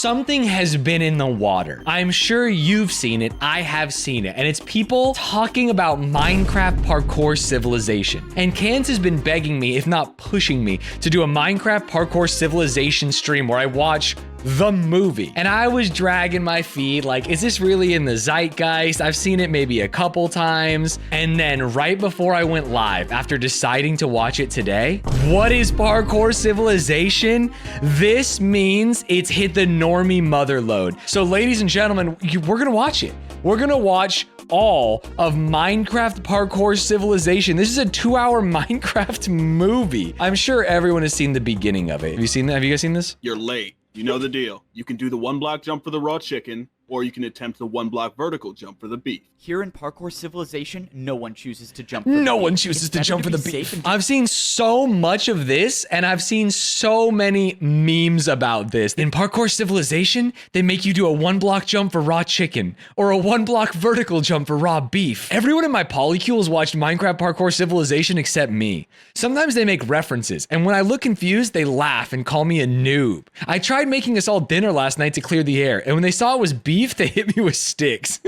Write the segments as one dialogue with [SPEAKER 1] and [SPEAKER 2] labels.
[SPEAKER 1] something has been in the water. I'm sure you've seen it. I have seen it. And it's people talking about Minecraft Parkour Civilization. And Cans has been begging me, if not pushing me, to do a Minecraft Parkour Civilization stream where I watch the movie. And I was dragging my feet like, is this really in the zeitgeist? I've seen it maybe a couple times. And then right before I went live, after deciding to watch it today, what is Parkour Civilization? This means it's hit the normie mother load. So ladies and gentlemen, we're gonna watch it. We're gonna watch all of Minecraft Parkour Civilization. This is a 2-hour Minecraft movie. I'm sure everyone has seen the beginning of it. Have you seen that? Have you guys seen this?
[SPEAKER 2] You're late. You know the deal. You can do the 1-block jump for the raw chicken, or you can attempt the 1-block vertical jump for the beef.
[SPEAKER 3] Here in Parkour Civilization, no one chooses to jump.
[SPEAKER 1] No one chooses to jump for the beef. I've seen so much of this, and I've seen so many memes about this. In Parkour Civilization, they make you do a 1-block jump for raw chicken, or a 1-block vertical jump for raw beef. Everyone in my polycules watched Minecraft Parkour Civilization except me. Sometimes they make references, and when I look confused, they laugh and call me a noob. I tried making us all dinner last night to clear the air, and when they saw it was beef, they hit me with sticks.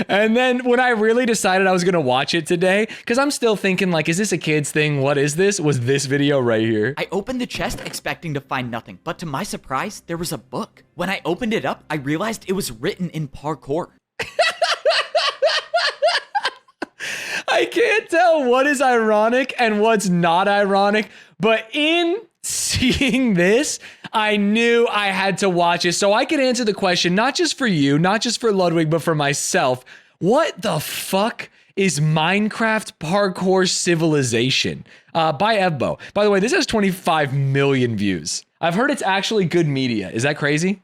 [SPEAKER 1] And then when I really decided I was gonna watch it today, because I'm still thinking like, is this a kid's thing? What is this? Was this video right here?
[SPEAKER 3] I opened the chest expecting to find nothing, but to my surprise, there was a book. When I opened it up, I realized it was written in parkour.
[SPEAKER 1] I can't tell what is ironic and what's not ironic, but in seeing this, I knew I had to watch it so I could answer the question, not just for you, not just for Ludwig, but for myself. What the fuck is Minecraft Parkour Civilization? By Evbo. By the way, this has 25 million views. I've heard it's actually good media. Is that crazy?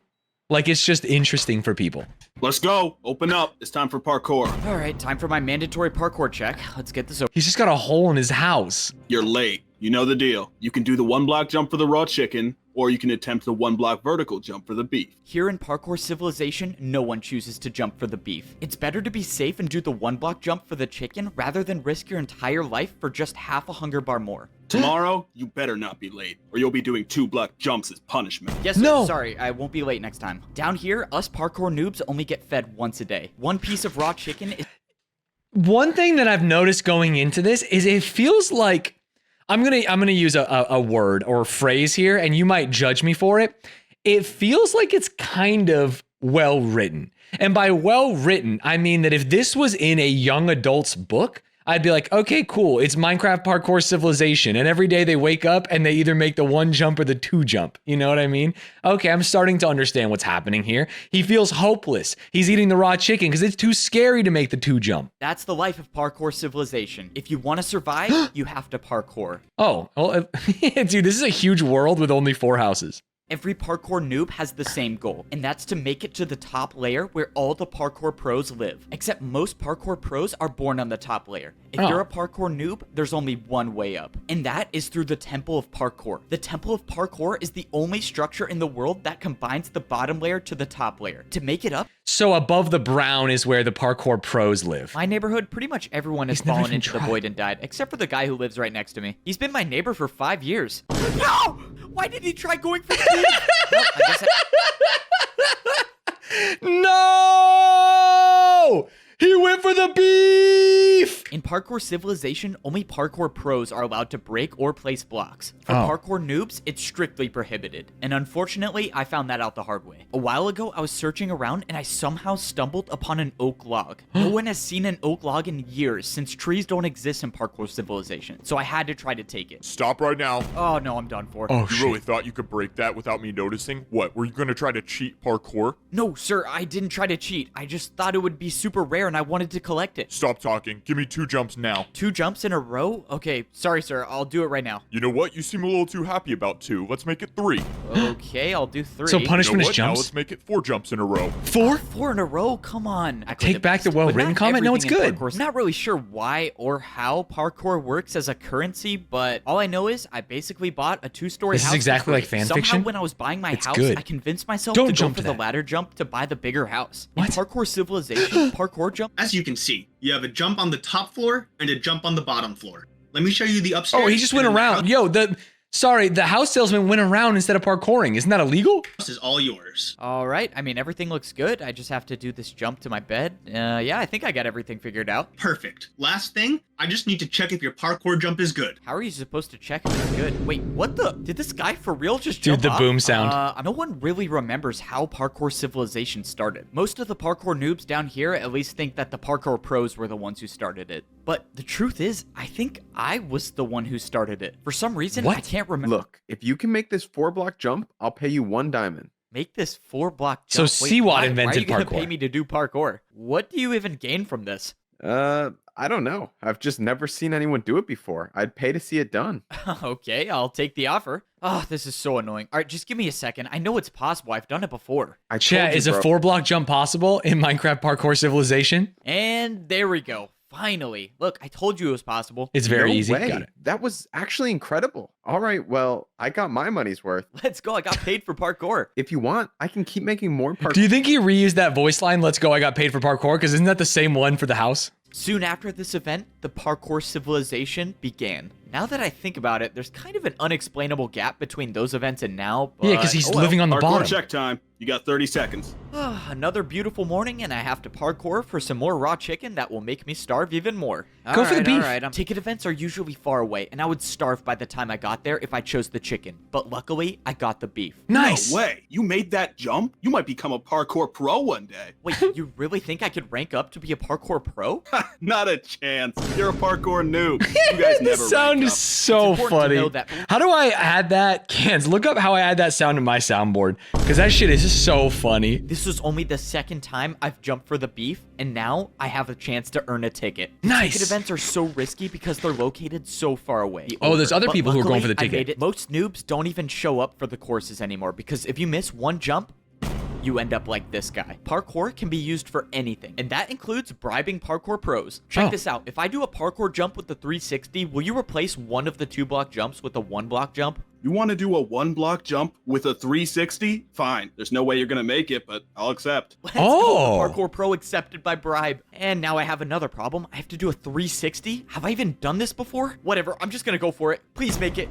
[SPEAKER 1] Like, it's just interesting for people.
[SPEAKER 2] Let's go. Open up. It's time for parkour.
[SPEAKER 3] All right, time for my mandatory parkour check. Let's get this over.
[SPEAKER 1] He's just got a hole in his house.
[SPEAKER 2] You're late. You know the deal. You can do the 1-block jump for the raw chicken, or you can attempt the 1-block vertical jump for the beef.
[SPEAKER 3] Here in Parkour Civilization, no one chooses to jump for the beef. It's better to be safe and do the 1-block jump for the chicken rather than risk your entire life for just half a hunger bar more.
[SPEAKER 2] Tomorrow, you better not be late, or you'll be doing 2-block jumps as punishment.
[SPEAKER 3] Yes, sir.
[SPEAKER 1] No.
[SPEAKER 3] Sorry, I won't be late next time. Down here, us parkour noobs only get fed once a day. One piece of raw chicken is...
[SPEAKER 1] One thing that I've noticed going into this is it feels like, I'm gonna use a word or a phrase here, and you might judge me for it. It feels like it's kind of well written. And by well written, I mean that if this was in a young adult's book, I'd be like, okay, cool. It's Minecraft Parkour Civilization. And every day they wake up and they either make the 1 jump or the 2 jump. You know what I mean? Okay, I'm starting to understand what's happening here. He feels hopeless. He's eating the raw chicken because it's too scary to make the 2 jump.
[SPEAKER 3] That's the life of Parkour Civilization. If you want to survive, you have to parkour.
[SPEAKER 1] Oh, well, dude, this is a huge world with only 4 houses.
[SPEAKER 3] Every parkour noob has the same goal, and that's to make it to the top layer where all the parkour pros live. Except most parkour pros are born on the top layer. If you're a parkour noob, there's only one way up, and that is through the Temple of Parkour. The Temple of Parkour is the only structure in the world that combines the bottom layer to the top layer. To make it up,
[SPEAKER 1] So above the brown is where the parkour pros live.
[SPEAKER 3] my neighborhood, pretty much everyone has
[SPEAKER 1] He's never
[SPEAKER 3] fallen
[SPEAKER 1] even
[SPEAKER 3] into the
[SPEAKER 1] tried.
[SPEAKER 3] void and died, except for the guy who lives right next to me. He's been my neighbor for 5 years. No! Why did he try going for the beef? Well, I guess
[SPEAKER 1] No! He went for the beef!
[SPEAKER 3] In Parkour Civilization, only parkour pros are allowed to break or place blocks. For
[SPEAKER 1] Oh.
[SPEAKER 3] parkour noobs, it's strictly prohibited. And unfortunately, I found that out the hard way. A while ago, I was searching around and I somehow stumbled upon an oak log. No one has seen an oak log in years since trees don't exist in Parkour Civilization. So I had to try to take it.
[SPEAKER 4] Stop right now.
[SPEAKER 3] Oh no, I'm done for.
[SPEAKER 1] Oh,
[SPEAKER 4] You really thought you could break that without me noticing? What, were you gonna try to cheat parkour?
[SPEAKER 3] No, sir, I didn't try to cheat. I just thought it would be super rare and I wanted to collect it.
[SPEAKER 4] Stop talking. Give me 2 jumps now.
[SPEAKER 3] 2 jumps in a row? Okay, sorry, sir. I'll do it right now.
[SPEAKER 4] You know what? You seem a little too happy about 2. Let's make it 3.
[SPEAKER 3] Okay, I'll do 3.
[SPEAKER 1] So
[SPEAKER 4] You know
[SPEAKER 1] punishment is
[SPEAKER 4] what? Now
[SPEAKER 1] jumps?
[SPEAKER 4] let's make it 4 jumps in a row.
[SPEAKER 1] 4?
[SPEAKER 3] 4 in a row? Come on. I
[SPEAKER 1] Take back the well-written comment? No, it's good.
[SPEAKER 3] I'm not really sure why or how parkour works as a currency, but all I know is I basically bought a 2-story
[SPEAKER 1] This is
[SPEAKER 3] house.
[SPEAKER 1] exactly
[SPEAKER 3] for
[SPEAKER 1] like
[SPEAKER 3] free.
[SPEAKER 1] fan
[SPEAKER 3] Somehow
[SPEAKER 1] fiction?
[SPEAKER 3] when I was buying my
[SPEAKER 1] It's
[SPEAKER 3] house,
[SPEAKER 1] good.
[SPEAKER 3] I convinced myself
[SPEAKER 1] Don't
[SPEAKER 3] to go
[SPEAKER 1] jump
[SPEAKER 3] for
[SPEAKER 1] to
[SPEAKER 3] the
[SPEAKER 1] that.
[SPEAKER 3] ladder jump to buy the bigger house.
[SPEAKER 1] What?
[SPEAKER 3] In Parkour Civilization, parkour jump.
[SPEAKER 5] As you can see, you have a jump on the top floor and a jump on the bottom floor. Let me show you the upstairs.
[SPEAKER 1] Oh, he just went
[SPEAKER 5] and then the
[SPEAKER 1] around. Yo, Sorry, the house salesman went around instead of parkouring. Isn't that illegal?
[SPEAKER 5] This is all yours.
[SPEAKER 3] All right. I mean, everything looks good. I just have to do this jump to my bed. Yeah, I think I got everything figured out.
[SPEAKER 5] Perfect. Last thing, I just need to check if your parkour jump is good.
[SPEAKER 3] How are you supposed to check if it's good? Wait, what the? Did this guy for real just
[SPEAKER 1] Dude,
[SPEAKER 3] jump
[SPEAKER 1] the
[SPEAKER 3] off?
[SPEAKER 1] boom sound.
[SPEAKER 3] No one really remembers how parkour civilization started. Most of the parkour noobs down here at least think that the parkour pros were the ones who started it. But the truth is, I think I was the one who started it. For some reason,
[SPEAKER 1] What?
[SPEAKER 3] I can't remember.
[SPEAKER 6] Look, if you can make this 4-block jump, I'll pay you 1 diamond.
[SPEAKER 3] Make this 4-block
[SPEAKER 1] So
[SPEAKER 3] jump. Wait,
[SPEAKER 1] Seawad
[SPEAKER 3] why
[SPEAKER 1] invented
[SPEAKER 3] are you gonna
[SPEAKER 1] parkour.
[SPEAKER 3] pay me to do parkour? What do you even gain from this?
[SPEAKER 6] I don't know. I've just never seen anyone do it before. I'd pay to see it done.
[SPEAKER 3] Okay, I'll take the offer. Oh, this is so annoying. All right, just give me a second. I know it's possible. I've done it before.
[SPEAKER 6] I
[SPEAKER 1] Chat,
[SPEAKER 6] told you,
[SPEAKER 1] is a
[SPEAKER 6] bro.
[SPEAKER 1] 4-block jump possible in Minecraft Parkour Civilization?
[SPEAKER 3] And there we go. Finally. Look, I told you it was possible.
[SPEAKER 1] It's very
[SPEAKER 6] No
[SPEAKER 1] easy.
[SPEAKER 6] way.
[SPEAKER 1] Got it.
[SPEAKER 6] That was actually incredible. All right, well, I got my money's worth.
[SPEAKER 3] Let's go. I got paid for parkour.
[SPEAKER 6] If you want, I can keep making more parkour.
[SPEAKER 1] Do you think he reused that voice line, let's go, I got paid for parkour? Because isn't that the same one for the house?
[SPEAKER 3] Soon after this event, the parkour civilization began. Now that I think about it, there's kind of an unexplainable gap between those events and now.
[SPEAKER 1] Yeah, because he's living on the
[SPEAKER 2] Parkour
[SPEAKER 1] bottom.
[SPEAKER 2] check time. You got 30 seconds.
[SPEAKER 3] Another beautiful morning, and I have to parkour for some more raw chicken that will make me starve even more.
[SPEAKER 1] Go for the beef.
[SPEAKER 3] All right. Ticket events are usually far away, and I would starve by the time I got there if I chose the chicken. But luckily, I got the beef.
[SPEAKER 1] Nice.
[SPEAKER 2] No way. You made that jump? You might become a parkour pro one day.
[SPEAKER 3] Wait, you really think I could rank up to be a parkour pro?
[SPEAKER 2] Not a chance. You're a parkour noob. You guys never
[SPEAKER 1] This sound
[SPEAKER 2] rank
[SPEAKER 1] is
[SPEAKER 2] up.
[SPEAKER 1] so
[SPEAKER 3] It's important to
[SPEAKER 1] funny.
[SPEAKER 3] know that-
[SPEAKER 1] How do I add that? Cans, look up how I add that sound to my soundboard. Because that shit is so funny.
[SPEAKER 3] This was only the second time I've jumped for the beef, and now I have a chance to earn a ticket.
[SPEAKER 1] Nice.
[SPEAKER 3] Ticket events are so risky because they're located so far away.
[SPEAKER 1] Oh, there's other
[SPEAKER 3] But
[SPEAKER 1] people who are going for the
[SPEAKER 3] luckily, I
[SPEAKER 1] ticket.
[SPEAKER 3] made it. Most noobs don't even show up for the courses anymore because if you miss one jump, you end up like this guy. Parkour can be used for anything, and that includes bribing parkour pros. Check
[SPEAKER 1] Oh.
[SPEAKER 3] this out. If I do a parkour jump with the 360, will you replace one of the 2-block jumps with a 1-block jump?
[SPEAKER 2] You want to do a 1-block jump with a 360? Fine. There's no way you're going to make it, but I'll accept.
[SPEAKER 3] Let's
[SPEAKER 1] Oh.
[SPEAKER 3] go. Parkour pro accepted by bribe. And now I have another problem. I have to do a 360? Have I even done this before? Whatever, I'm just gonna go for it. Please make it.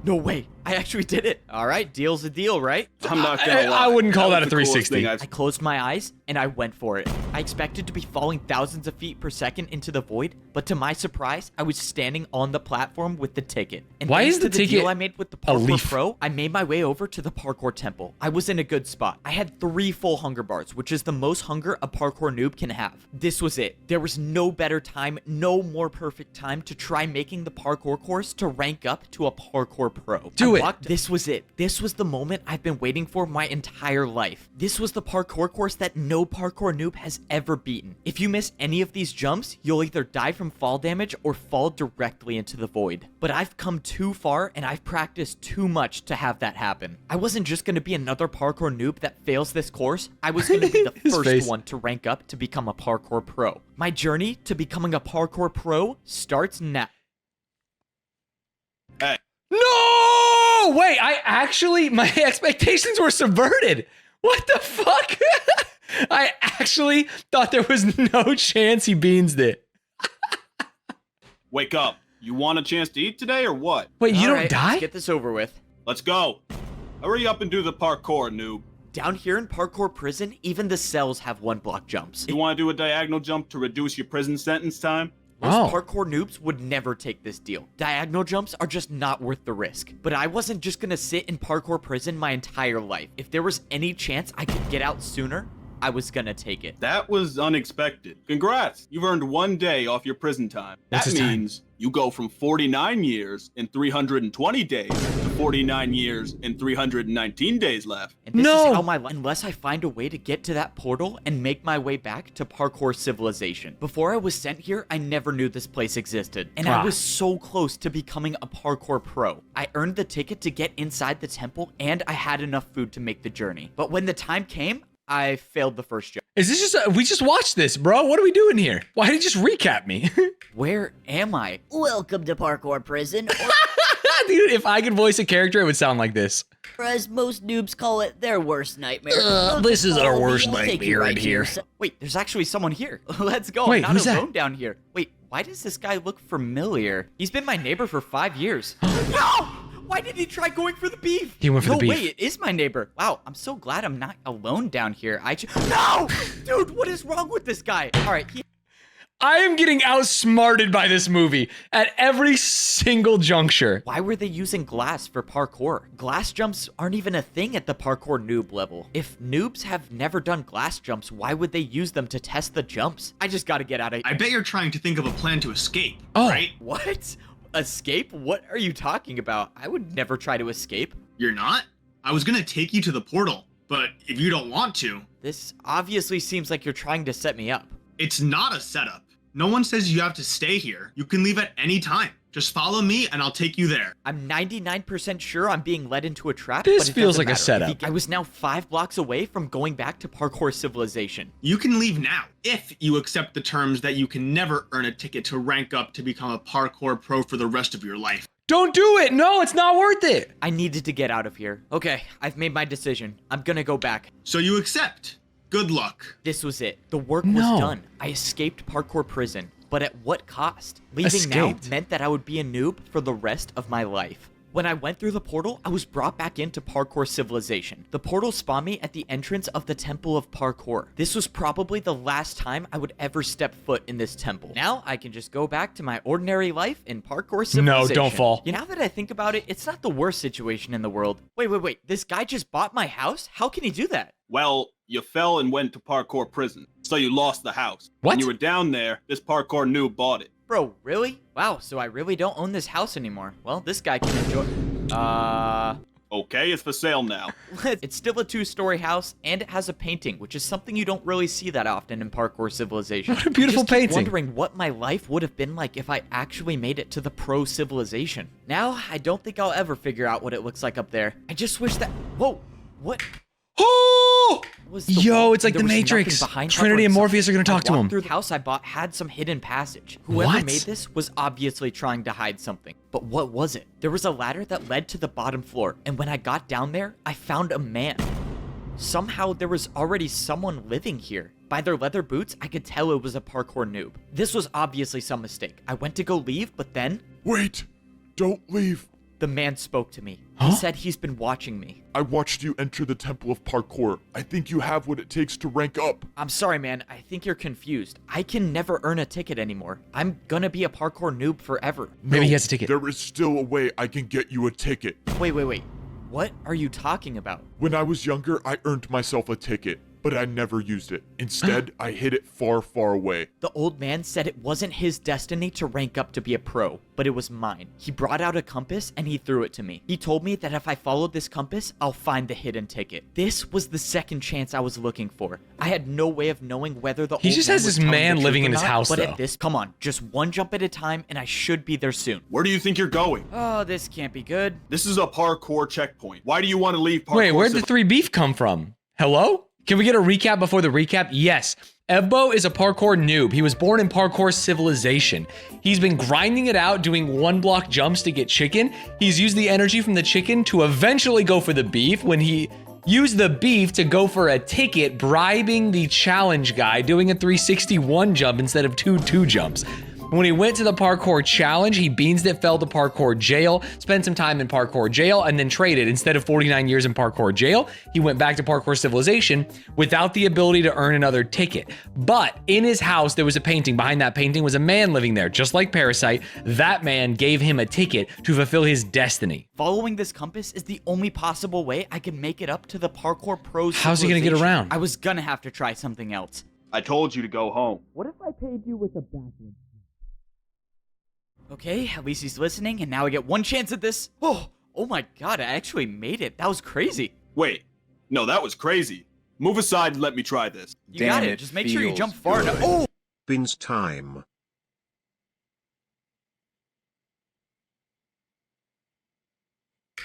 [SPEAKER 3] No way. I actually did it. All right, deal's a deal, right?
[SPEAKER 2] I'm not going to lie.
[SPEAKER 1] I wouldn't call that
[SPEAKER 2] was
[SPEAKER 1] a
[SPEAKER 2] the coolest
[SPEAKER 1] 360.
[SPEAKER 2] thing I've
[SPEAKER 3] I closed my eyes and I went for it. I expected to be falling thousands of feet per second into the void, but to my surprise, I was standing on the platform with the ticket. And
[SPEAKER 1] Why
[SPEAKER 3] thanks
[SPEAKER 1] is the
[SPEAKER 3] to
[SPEAKER 1] ticket
[SPEAKER 3] deal I made with the
[SPEAKER 1] a
[SPEAKER 3] Parkour
[SPEAKER 1] leaf?
[SPEAKER 3] Pro, I made my way over to the Parkour Temple. I was in a good spot. I had 3 full hunger bars, which is the most hunger a parkour noob can have. This was it. There was no better time, no more perfect time to try making the parkour course to rank up to a parkour pro.
[SPEAKER 1] Do it.
[SPEAKER 3] This was it. This was the moment I've been waiting for my entire life. This was the parkour course that no parkour noob has ever beaten. If you miss any of these jumps, you'll either die from fall damage or fall directly into the void. But I've come too far and I've practiced too much to have that happen. I wasn't just going to be another parkour noob that fails this course. I was going to be the
[SPEAKER 1] His
[SPEAKER 3] first
[SPEAKER 1] face.
[SPEAKER 3] one to rank up to become a parkour pro. My journey to becoming a parkour pro starts now.
[SPEAKER 2] Hey,
[SPEAKER 1] No! Wait, my expectations were subverted. What the fuck? I actually thought there was no chance he beans it.
[SPEAKER 2] wake up. You want a chance to eat today or what?
[SPEAKER 1] Wait, you
[SPEAKER 3] All
[SPEAKER 1] don't
[SPEAKER 3] right,
[SPEAKER 1] die?
[SPEAKER 3] Let's get this over with.
[SPEAKER 2] Let's go. Hurry up and do the parkour, noob.
[SPEAKER 3] Down here in parkour prison, even the cells have 1-block jumps.
[SPEAKER 2] You want to do a diagonal jump to reduce your prison sentence time?
[SPEAKER 3] Most
[SPEAKER 1] Oh.
[SPEAKER 3] parkour noobs would never take this deal. Diagonal jumps are just not worth the risk. But I wasn't just gonna sit in parkour prison my entire life. If there was any chance I could get out sooner, I was gonna take it.
[SPEAKER 2] That was unexpected. Congrats. You've earned 1 day off your prison time.
[SPEAKER 1] What's
[SPEAKER 2] That
[SPEAKER 1] his time?
[SPEAKER 2] means you go from 49 years and 320 days to 49 years and 319 days left.
[SPEAKER 3] And this
[SPEAKER 1] No.
[SPEAKER 3] is how my life, unless I find a way to get to that portal and make my way back to parkour civilization. Before I was sent here, I never knew this place existed. And I
[SPEAKER 1] Ah.
[SPEAKER 3] was so close to becoming a parkour pro. I earned the ticket to get inside the temple and I had enough food to make the journey. But when the time came, I failed the first jump.
[SPEAKER 1] Is this just we just watched this, bro? What are we doing here? Why did you just recap me?
[SPEAKER 3] Where am I?
[SPEAKER 7] Welcome to Parkour Prison,
[SPEAKER 1] Dude, if I could voice a character, it would sound like this.
[SPEAKER 7] or as most noobs call it, their worst nightmare.
[SPEAKER 1] this is our
[SPEAKER 7] Follow me,
[SPEAKER 1] worst
[SPEAKER 7] I'll take
[SPEAKER 1] nightmare
[SPEAKER 7] you
[SPEAKER 1] right
[SPEAKER 7] to
[SPEAKER 1] here.
[SPEAKER 7] your ce-
[SPEAKER 3] Wait, there's actually someone here. Let's go.
[SPEAKER 1] Wait,
[SPEAKER 3] I'm not
[SPEAKER 1] who's that?
[SPEAKER 3] alone down here. Wait, why does this guy look familiar? He's been my neighbor for 5 years. No! Why did he try going for the beef?
[SPEAKER 1] He went for the beef.
[SPEAKER 3] No way, it is my neighbor. Wow, I'm so glad I'm not alone down here. No! Dude, what is wrong with this guy? All right,
[SPEAKER 1] I am getting outsmarted by this movie at every single juncture.
[SPEAKER 3] Why were they using glass for parkour? Glass jumps aren't even a thing at the parkour noob level. If noobs have never done glass jumps, why would they use them to test the jumps? I just gotta get out of here.
[SPEAKER 5] I bet you're trying to think of a plan to escape,
[SPEAKER 1] Oh.
[SPEAKER 5] right?
[SPEAKER 3] What? Escape? What are you talking about? I would never try to escape.
[SPEAKER 5] You're not? I was gonna take you to the portal, but if you don't want to,
[SPEAKER 3] This obviously seems like you're trying to set me up.
[SPEAKER 5] it's not a setup. No one says you have to stay here. You can leave at any time. Just follow me and I'll take you there.
[SPEAKER 3] I'm 99% sure I'm being led into a trap.
[SPEAKER 1] This
[SPEAKER 3] but it
[SPEAKER 1] feels
[SPEAKER 3] doesn't
[SPEAKER 1] like a
[SPEAKER 3] matter.
[SPEAKER 1] setup.
[SPEAKER 3] I was now 5 blocks away from going back to parkour civilization.
[SPEAKER 5] You can leave now if you accept the terms that you can never earn a ticket to rank up to become a parkour pro for the rest of your life.
[SPEAKER 1] Don't do it. No, it's not worth it.
[SPEAKER 3] I needed to get out of here. Okay, I've made my decision. I'm gonna go back.
[SPEAKER 5] So you accept. Good luck.
[SPEAKER 3] This was it. The work
[SPEAKER 1] No.
[SPEAKER 3] was done. I escaped parkour prison. But at what cost? Leaving now
[SPEAKER 1] Escaped.
[SPEAKER 3] meant that I would be a noob for the rest of my life. When I went through the portal, I was brought back into parkour civilization. The portal spawned me at the entrance of the Temple of Parkour. This was probably the last time I would ever step foot in this temple. Now I can just go back to my ordinary life in parkour civilization.
[SPEAKER 1] don't fall.
[SPEAKER 3] You know, now that I think about it, it's not the worst situation in the world. Wait. This guy just bought my house? How can he do that?
[SPEAKER 2] Well, you fell and went to parkour prison, so you lost the house.
[SPEAKER 1] What?
[SPEAKER 2] When you were down there, this parkour noob bought it.
[SPEAKER 3] Bro, really? Wow, so I really don't own this house anymore. Well, this guy can enjoy...
[SPEAKER 2] Okay, it's for sale now.
[SPEAKER 3] It's still a 2-story house, and it has a painting, which is something you don't really see that often in parkour civilization.
[SPEAKER 1] What a beautiful
[SPEAKER 3] I just keep
[SPEAKER 1] painting.
[SPEAKER 3] wondering what my life would have been like if I actually made it to the pro civilization. Now, I don't think I'll ever figure out what it looks like up there. I just wish that... Whoa, what?
[SPEAKER 1] Oh!
[SPEAKER 3] Was the
[SPEAKER 1] Yo,
[SPEAKER 3] wall?
[SPEAKER 1] it's like
[SPEAKER 3] There
[SPEAKER 1] the
[SPEAKER 3] was
[SPEAKER 1] Matrix.
[SPEAKER 3] nothing behind
[SPEAKER 1] Trinity and
[SPEAKER 3] covering
[SPEAKER 1] Morpheus are gonna
[SPEAKER 3] something.
[SPEAKER 1] talk to
[SPEAKER 3] I walked
[SPEAKER 1] him.
[SPEAKER 3] through the house I bought had some hidden passage. Whoever
[SPEAKER 1] What?
[SPEAKER 3] made this was obviously trying to hide something. But what was it? There was a ladder that led to the bottom floor, and when I got down there, I found a man. Somehow there was already someone living here. By their leather boots, I could tell it was a parkour noob. This was obviously some mistake. I went to go leave, but then
[SPEAKER 4] Wait! Don't leave.
[SPEAKER 3] the man spoke to me.
[SPEAKER 1] Huh?
[SPEAKER 3] He said he's been watching me.
[SPEAKER 4] I watched you enter the Temple of Parkour. I think you have what it takes to rank up.
[SPEAKER 3] I'm sorry, man. I think you're confused. I can never earn a ticket anymore. I'm gonna be a parkour noob forever.
[SPEAKER 1] Maybe
[SPEAKER 4] No,
[SPEAKER 1] he has a ticket.
[SPEAKER 4] There is still a way I can get you a ticket.
[SPEAKER 3] Wait. What are you talking about?
[SPEAKER 4] When I was younger, I earned myself a ticket, but I never used it. Instead, I hid it far, far away.
[SPEAKER 3] The old man said it wasn't his destiny to rank up to be a pro, but it was mine. He brought out a compass and he threw it to me. He told me that if I followed this compass, I'll find the hidden ticket. This was the second chance I was looking for. I had no way of knowing whether the
[SPEAKER 1] He
[SPEAKER 3] old
[SPEAKER 1] just
[SPEAKER 3] man
[SPEAKER 1] has
[SPEAKER 3] was
[SPEAKER 1] this
[SPEAKER 3] telling
[SPEAKER 1] man
[SPEAKER 3] the
[SPEAKER 1] living
[SPEAKER 3] truth
[SPEAKER 1] in
[SPEAKER 3] or
[SPEAKER 1] his
[SPEAKER 3] not,
[SPEAKER 1] house,
[SPEAKER 3] but
[SPEAKER 1] though.
[SPEAKER 3] at this, come on, just one jump at a time and I should be there soon.
[SPEAKER 2] Where do you think you're going?
[SPEAKER 3] Oh, this can't be good.
[SPEAKER 2] This is a parkour checkpoint. Why do you want to leave parkour?
[SPEAKER 1] Wait, where'd the 3 beef come from? Hello? Can we get a recap before the recap? Yes. Evbo is a parkour noob. He was born in parkour civilization. He's been grinding it out, doing 1-block jumps to get chicken. He's used the energy from the chicken to eventually go for the beef when he used the beef to go for a ticket, bribing the challenge guy, doing a 361 jump instead of 2 jumps. When he went to the parkour challenge, he beansed it, fell to parkour jail, spent some time in parkour jail, and then traded. Instead of 49 years in parkour jail, he went back to parkour civilization without the ability to earn another ticket. But in his house, there was a painting. Behind that painting was a man living there, just like Parasite. That man gave him a ticket to fulfill his destiny.
[SPEAKER 3] Following this compass is the only possible way I can make it up to the parkour pro
[SPEAKER 1] How's he gonna get
[SPEAKER 3] civilization.
[SPEAKER 1] around?
[SPEAKER 3] I was gonna have to try something else.
[SPEAKER 2] I told you to go home.
[SPEAKER 3] What if I paid you with a backward? Okay, at least he's listening, and now I get one chance at this. Oh my god, I actually made it. That was crazy.
[SPEAKER 2] Wait, no, that was crazy. Move aside and let me try this.
[SPEAKER 3] You got it. Just make sure you jump far enough. Oh!
[SPEAKER 8] Bin's time.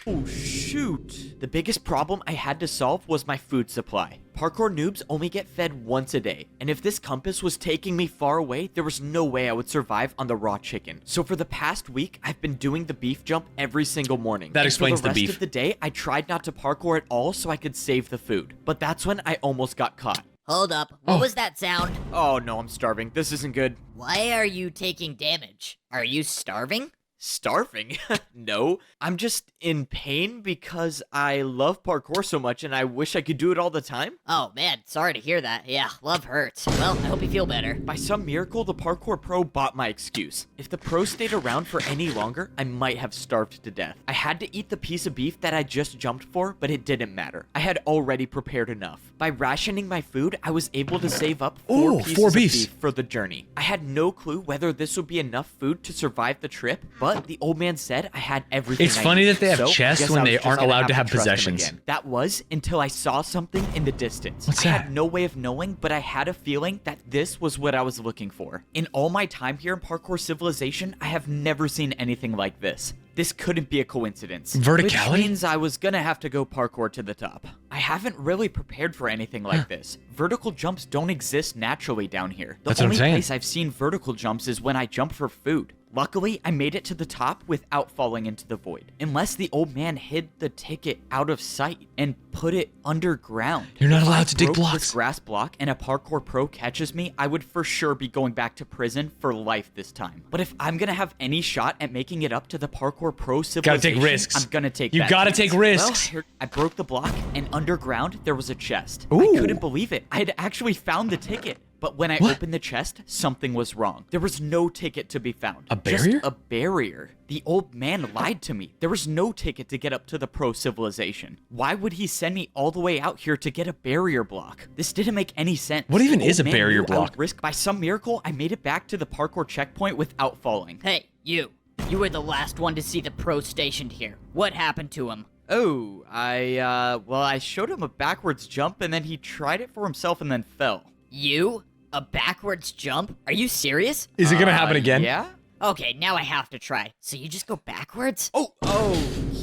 [SPEAKER 3] Oh, shoot. The biggest problem I had to solve was my food supply. Parkour noobs only get fed once a day, and if this compass was taking me far away, there was no way I would survive on the raw chicken. So for the past week, I've been doing the beef jump every single morning.
[SPEAKER 1] That
[SPEAKER 3] And
[SPEAKER 1] explains the
[SPEAKER 3] for the
[SPEAKER 1] beef.
[SPEAKER 3] rest of the day, I tried not to parkour at all so I could save the food. But that's when I almost got caught.
[SPEAKER 7] Hold up. What was that sound?
[SPEAKER 3] Oh no, I'm starving. This isn't good.
[SPEAKER 7] Why are you taking damage? Are you starving?
[SPEAKER 3] Starving? No. I'm just in pain because I love parkour so much and I wish I could do it all the time.
[SPEAKER 7] Oh man, sorry to hear that. Yeah, love hurts. Well, I hope you feel better.
[SPEAKER 3] By some miracle, the parkour pro bought my excuse. If the pro stayed around for any longer, I might have starved to death. I had to eat the piece of beef that I just jumped for, but it didn't matter. I had already prepared enough. By rationing my food, I was able to save up four pieces of beef for the journey. I had no clue whether this would be enough food to survive the trip, but the old man said I had everything.
[SPEAKER 1] It's funny that they have chests when they aren't allowed to have possessions.
[SPEAKER 3] That was until I saw something in the distance.
[SPEAKER 1] What's
[SPEAKER 3] I
[SPEAKER 1] that?
[SPEAKER 3] had no way of knowing, but I had a feeling that this was what I was looking for. In all my time here in Parkour Civilization, I have never seen anything like this. This couldn't be a coincidence.
[SPEAKER 1] Verticality?
[SPEAKER 3] Which means I was gonna have to go parkour to the top. I haven't really prepared for anything like this. Vertical jumps don't exist naturally down here. The
[SPEAKER 1] That's what I'm
[SPEAKER 3] only
[SPEAKER 1] saying.
[SPEAKER 3] place I've seen vertical jumps is when I jump for food. Luckily, I made it to the top without falling into the void. Unless the old man hid the ticket out of sight and put it underground.
[SPEAKER 1] You're not
[SPEAKER 3] If I
[SPEAKER 1] allowed to dig
[SPEAKER 3] broke
[SPEAKER 1] blocks.
[SPEAKER 3] This grass block and a parkour pro catches me, I would for sure be going back to prison for life this time. But if I'm gonna have any shot at making it up to the parkour pro civilization,
[SPEAKER 1] take risks.
[SPEAKER 3] I'm gonna take
[SPEAKER 1] You
[SPEAKER 3] that
[SPEAKER 1] gotta
[SPEAKER 3] chance.
[SPEAKER 1] take risks.
[SPEAKER 3] Well, I broke the block, and underground there was a chest.
[SPEAKER 1] Ooh.
[SPEAKER 3] I couldn't believe it. I had actually found the ticket. But when I opened the chest, something was wrong. There was no ticket to be found.
[SPEAKER 1] A barrier?
[SPEAKER 3] Just a barrier. The old man lied to me. There was no ticket to get up to the pro civilization. Why would he send me all the way out here to get a barrier block? This didn't make any sense.
[SPEAKER 1] What even
[SPEAKER 3] The
[SPEAKER 1] is
[SPEAKER 3] old
[SPEAKER 1] a
[SPEAKER 3] man
[SPEAKER 1] barrier
[SPEAKER 3] knew I would
[SPEAKER 1] block?
[SPEAKER 3] risk by some miracle, I made it back to the parkour checkpoint without falling.
[SPEAKER 7] Hey, you. You were the last one to see the pro stationed here. What happened to him?
[SPEAKER 3] Oh, I showed him a backwards jump and then he tried it for himself and then fell.
[SPEAKER 7] You? A backwards jump? Are you serious?
[SPEAKER 1] Is it gonna happen again?
[SPEAKER 3] Yeah?
[SPEAKER 7] Okay, now I have to try. So you just go backwards?
[SPEAKER 3] Oh,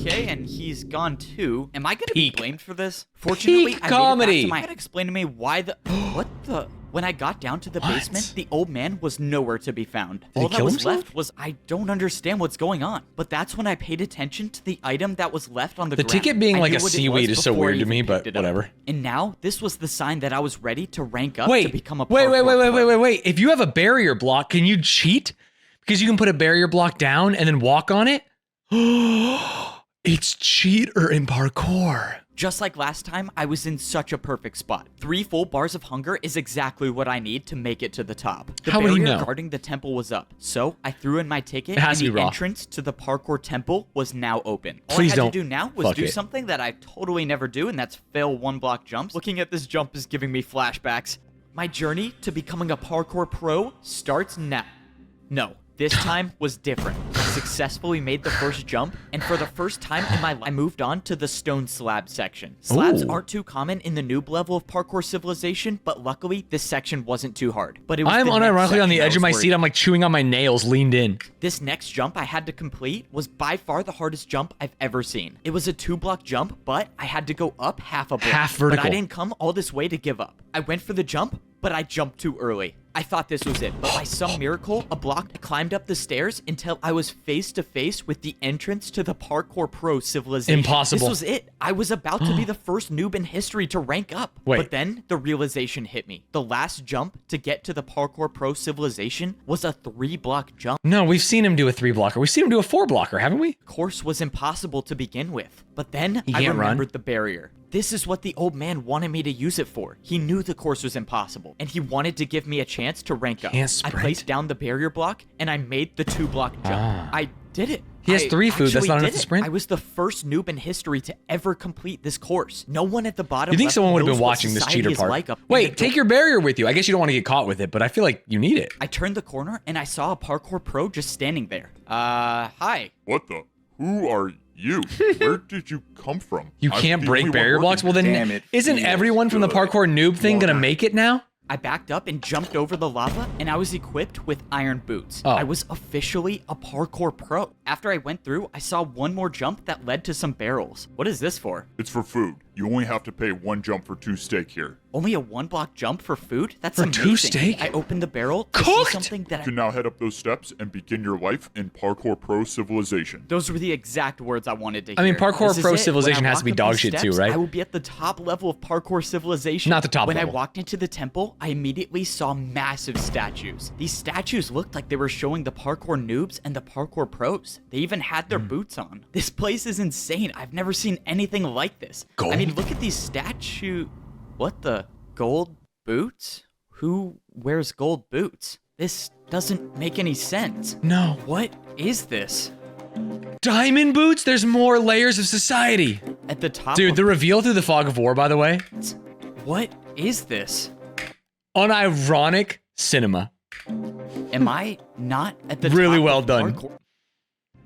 [SPEAKER 3] okay, and he's gone too. Am I gonna
[SPEAKER 1] Peak.
[SPEAKER 3] be blamed for this? Fortunately,
[SPEAKER 1] Peak
[SPEAKER 3] I
[SPEAKER 1] comedy.
[SPEAKER 3] made it back to my head. Explain to me why the what the. When I got down to the
[SPEAKER 1] What?
[SPEAKER 3] basement, the old man was nowhere to be found.
[SPEAKER 1] Did he
[SPEAKER 3] All that
[SPEAKER 1] kill
[SPEAKER 3] was
[SPEAKER 1] himself?
[SPEAKER 3] left was I don't understand what's going on. But that's when I paid attention to the item that was left on the
[SPEAKER 1] The
[SPEAKER 3] ground.
[SPEAKER 1] ticket being
[SPEAKER 3] I
[SPEAKER 1] like
[SPEAKER 3] knew
[SPEAKER 1] a
[SPEAKER 3] what it
[SPEAKER 1] seaweed
[SPEAKER 3] was
[SPEAKER 1] is so
[SPEAKER 3] before I
[SPEAKER 1] weird to
[SPEAKER 3] even
[SPEAKER 1] me, but
[SPEAKER 3] picked it up.
[SPEAKER 1] whatever.
[SPEAKER 3] And now this was the sign that I was ready to rank up to become a
[SPEAKER 1] wait.
[SPEAKER 3] parkour pro.
[SPEAKER 1] If you have a barrier block, can you cheat? Because you can put a barrier block down and then walk on it? It's cheater in parkour.
[SPEAKER 3] Just like last time, I was in such a perfect spot. 3 full bars of hunger is exactly what I need to make it to the top. The
[SPEAKER 1] How would he
[SPEAKER 3] barrier
[SPEAKER 1] know?
[SPEAKER 3] guarding the temple was up, so I threw in my ticket
[SPEAKER 1] It has
[SPEAKER 3] and
[SPEAKER 1] to
[SPEAKER 3] the
[SPEAKER 1] be raw.
[SPEAKER 3] entrance to the parkour temple was now open. All
[SPEAKER 1] Please
[SPEAKER 3] I had
[SPEAKER 1] don't
[SPEAKER 3] to do now was
[SPEAKER 1] fuck
[SPEAKER 3] do
[SPEAKER 1] it.
[SPEAKER 3] something that I totally never do, and that's fail 1 block jumps. Looking at this jump is giving me flashbacks. My journey to becoming a parkour pro starts now. No. This time was different. I successfully made the first jump, and for the first time in my life, I moved on to the stone slab section. Slabs
[SPEAKER 1] Ooh.
[SPEAKER 3] aren't too common in the noob level of parkour civilization, but luckily, this section wasn't too hard. But it was
[SPEAKER 1] I'm
[SPEAKER 3] the next
[SPEAKER 1] unironically on the
[SPEAKER 3] section I
[SPEAKER 1] edge of
[SPEAKER 3] was
[SPEAKER 1] my
[SPEAKER 3] worried
[SPEAKER 1] seat. I'm like chewing on my nails, leaned in.
[SPEAKER 3] This next jump I had to complete was by far the hardest jump I've ever seen. It was a 2-block jump, but I had to go up half a block.
[SPEAKER 1] Half
[SPEAKER 3] But
[SPEAKER 1] vertical.
[SPEAKER 3] I didn't come all this way to give up. I went for the jump, but I jumped too early. I thought this was it, but by some miracle, a block I climbed up the stairs until I was face to face with the entrance to the Parkour Pro civilization.
[SPEAKER 1] Impossible.
[SPEAKER 3] This was it. I was about to be the first noob in history to rank up.
[SPEAKER 1] Wait.
[SPEAKER 3] But then the realization hit me. The last jump to get to the Parkour Pro civilization was a 3-block jump.
[SPEAKER 1] No, we've seen him do a 3-blocker. We've seen him do a 4-blocker, haven't we?
[SPEAKER 3] Course was impossible to begin with. But then
[SPEAKER 1] He
[SPEAKER 3] I
[SPEAKER 1] can't run?
[SPEAKER 3] remembered the barrier. This is what the old man wanted me to use it for. He knew the course was impossible, and he wanted to give me a chance to rank up.
[SPEAKER 1] Can't
[SPEAKER 3] I
[SPEAKER 1] sprint?
[SPEAKER 3] placed down the barrier block, and I made the 2-block jump.
[SPEAKER 1] Ah.
[SPEAKER 3] I did it.
[SPEAKER 1] He has
[SPEAKER 3] I
[SPEAKER 1] 3 food, that's
[SPEAKER 3] actually
[SPEAKER 1] not enough
[SPEAKER 3] did
[SPEAKER 1] to
[SPEAKER 3] it.
[SPEAKER 1] sprint?
[SPEAKER 3] I was the first noob in history to ever complete this course. No one at the bottom
[SPEAKER 1] You think
[SPEAKER 3] left
[SPEAKER 1] someone would have
[SPEAKER 3] knows
[SPEAKER 1] been
[SPEAKER 3] what
[SPEAKER 1] watching this
[SPEAKER 3] society
[SPEAKER 1] cheater
[SPEAKER 3] is
[SPEAKER 1] part?
[SPEAKER 3] like up in
[SPEAKER 1] Wait,
[SPEAKER 3] the
[SPEAKER 1] take your barrier with you. I guess you don't want to get caught with it, but I feel like you need it.
[SPEAKER 3] I turned the corner, and I saw a parkour pro just standing there. Hi.
[SPEAKER 4] What the? Who are you? Where did you come from?
[SPEAKER 1] You
[SPEAKER 4] I'm
[SPEAKER 1] can't
[SPEAKER 4] the
[SPEAKER 1] break
[SPEAKER 4] only one
[SPEAKER 1] barrier
[SPEAKER 4] working
[SPEAKER 1] blocks? Well, then
[SPEAKER 6] Damn it,
[SPEAKER 1] isn't
[SPEAKER 6] feels
[SPEAKER 1] everyone from the
[SPEAKER 6] good.
[SPEAKER 1] parkour noob thing gonna
[SPEAKER 6] Lord.
[SPEAKER 1] make it now?
[SPEAKER 3] I backed up and jumped over the lava, and I was equipped with iron boots.
[SPEAKER 1] Oh.
[SPEAKER 3] I was officially a parkour pro. After I went through, I saw one more jump that led to some barrels. What is this for?
[SPEAKER 4] It's for food. You only have to pay 1 jump for 2 steak here.
[SPEAKER 3] Only a 1 block jump for food? That's
[SPEAKER 1] For
[SPEAKER 3] amazing.
[SPEAKER 1] 2 steak?
[SPEAKER 3] I opened the barrel to
[SPEAKER 1] Cooked?
[SPEAKER 3] see something that
[SPEAKER 4] You can now head up those steps and begin your life in Parkour Pro Civilization.
[SPEAKER 3] Those were the exact words I wanted to hear.
[SPEAKER 1] I mean, Parkour
[SPEAKER 3] This is
[SPEAKER 1] Pro
[SPEAKER 3] it.
[SPEAKER 1] Civilization
[SPEAKER 3] When I
[SPEAKER 1] has to be
[SPEAKER 3] walk up
[SPEAKER 1] dog
[SPEAKER 3] these
[SPEAKER 1] shit too,
[SPEAKER 3] steps,
[SPEAKER 1] right?
[SPEAKER 3] I will be at the top level of Parkour Civilization.
[SPEAKER 1] Not the top
[SPEAKER 3] when
[SPEAKER 1] level.
[SPEAKER 3] I walked into the temple, I immediately saw massive statues. These statues looked like they were showing the parkour noobs and the parkour pros. They even had their boots on. This place is insane. I've never seen anything like this. I mean,
[SPEAKER 1] Gold?
[SPEAKER 3] look at these statues. What the? Gold boots? Who wears gold boots? This doesn't make any sense.
[SPEAKER 1] No.
[SPEAKER 3] What is this?
[SPEAKER 1] Diamond boots? There's more layers of society.
[SPEAKER 3] At the top
[SPEAKER 1] Dude,
[SPEAKER 3] of
[SPEAKER 1] the reveal through the fog of war, by the way,
[SPEAKER 3] What is this?
[SPEAKER 1] unironic cinema.
[SPEAKER 3] Am I not at the
[SPEAKER 1] Really
[SPEAKER 3] top
[SPEAKER 1] well
[SPEAKER 3] of
[SPEAKER 1] done.
[SPEAKER 3] parkour?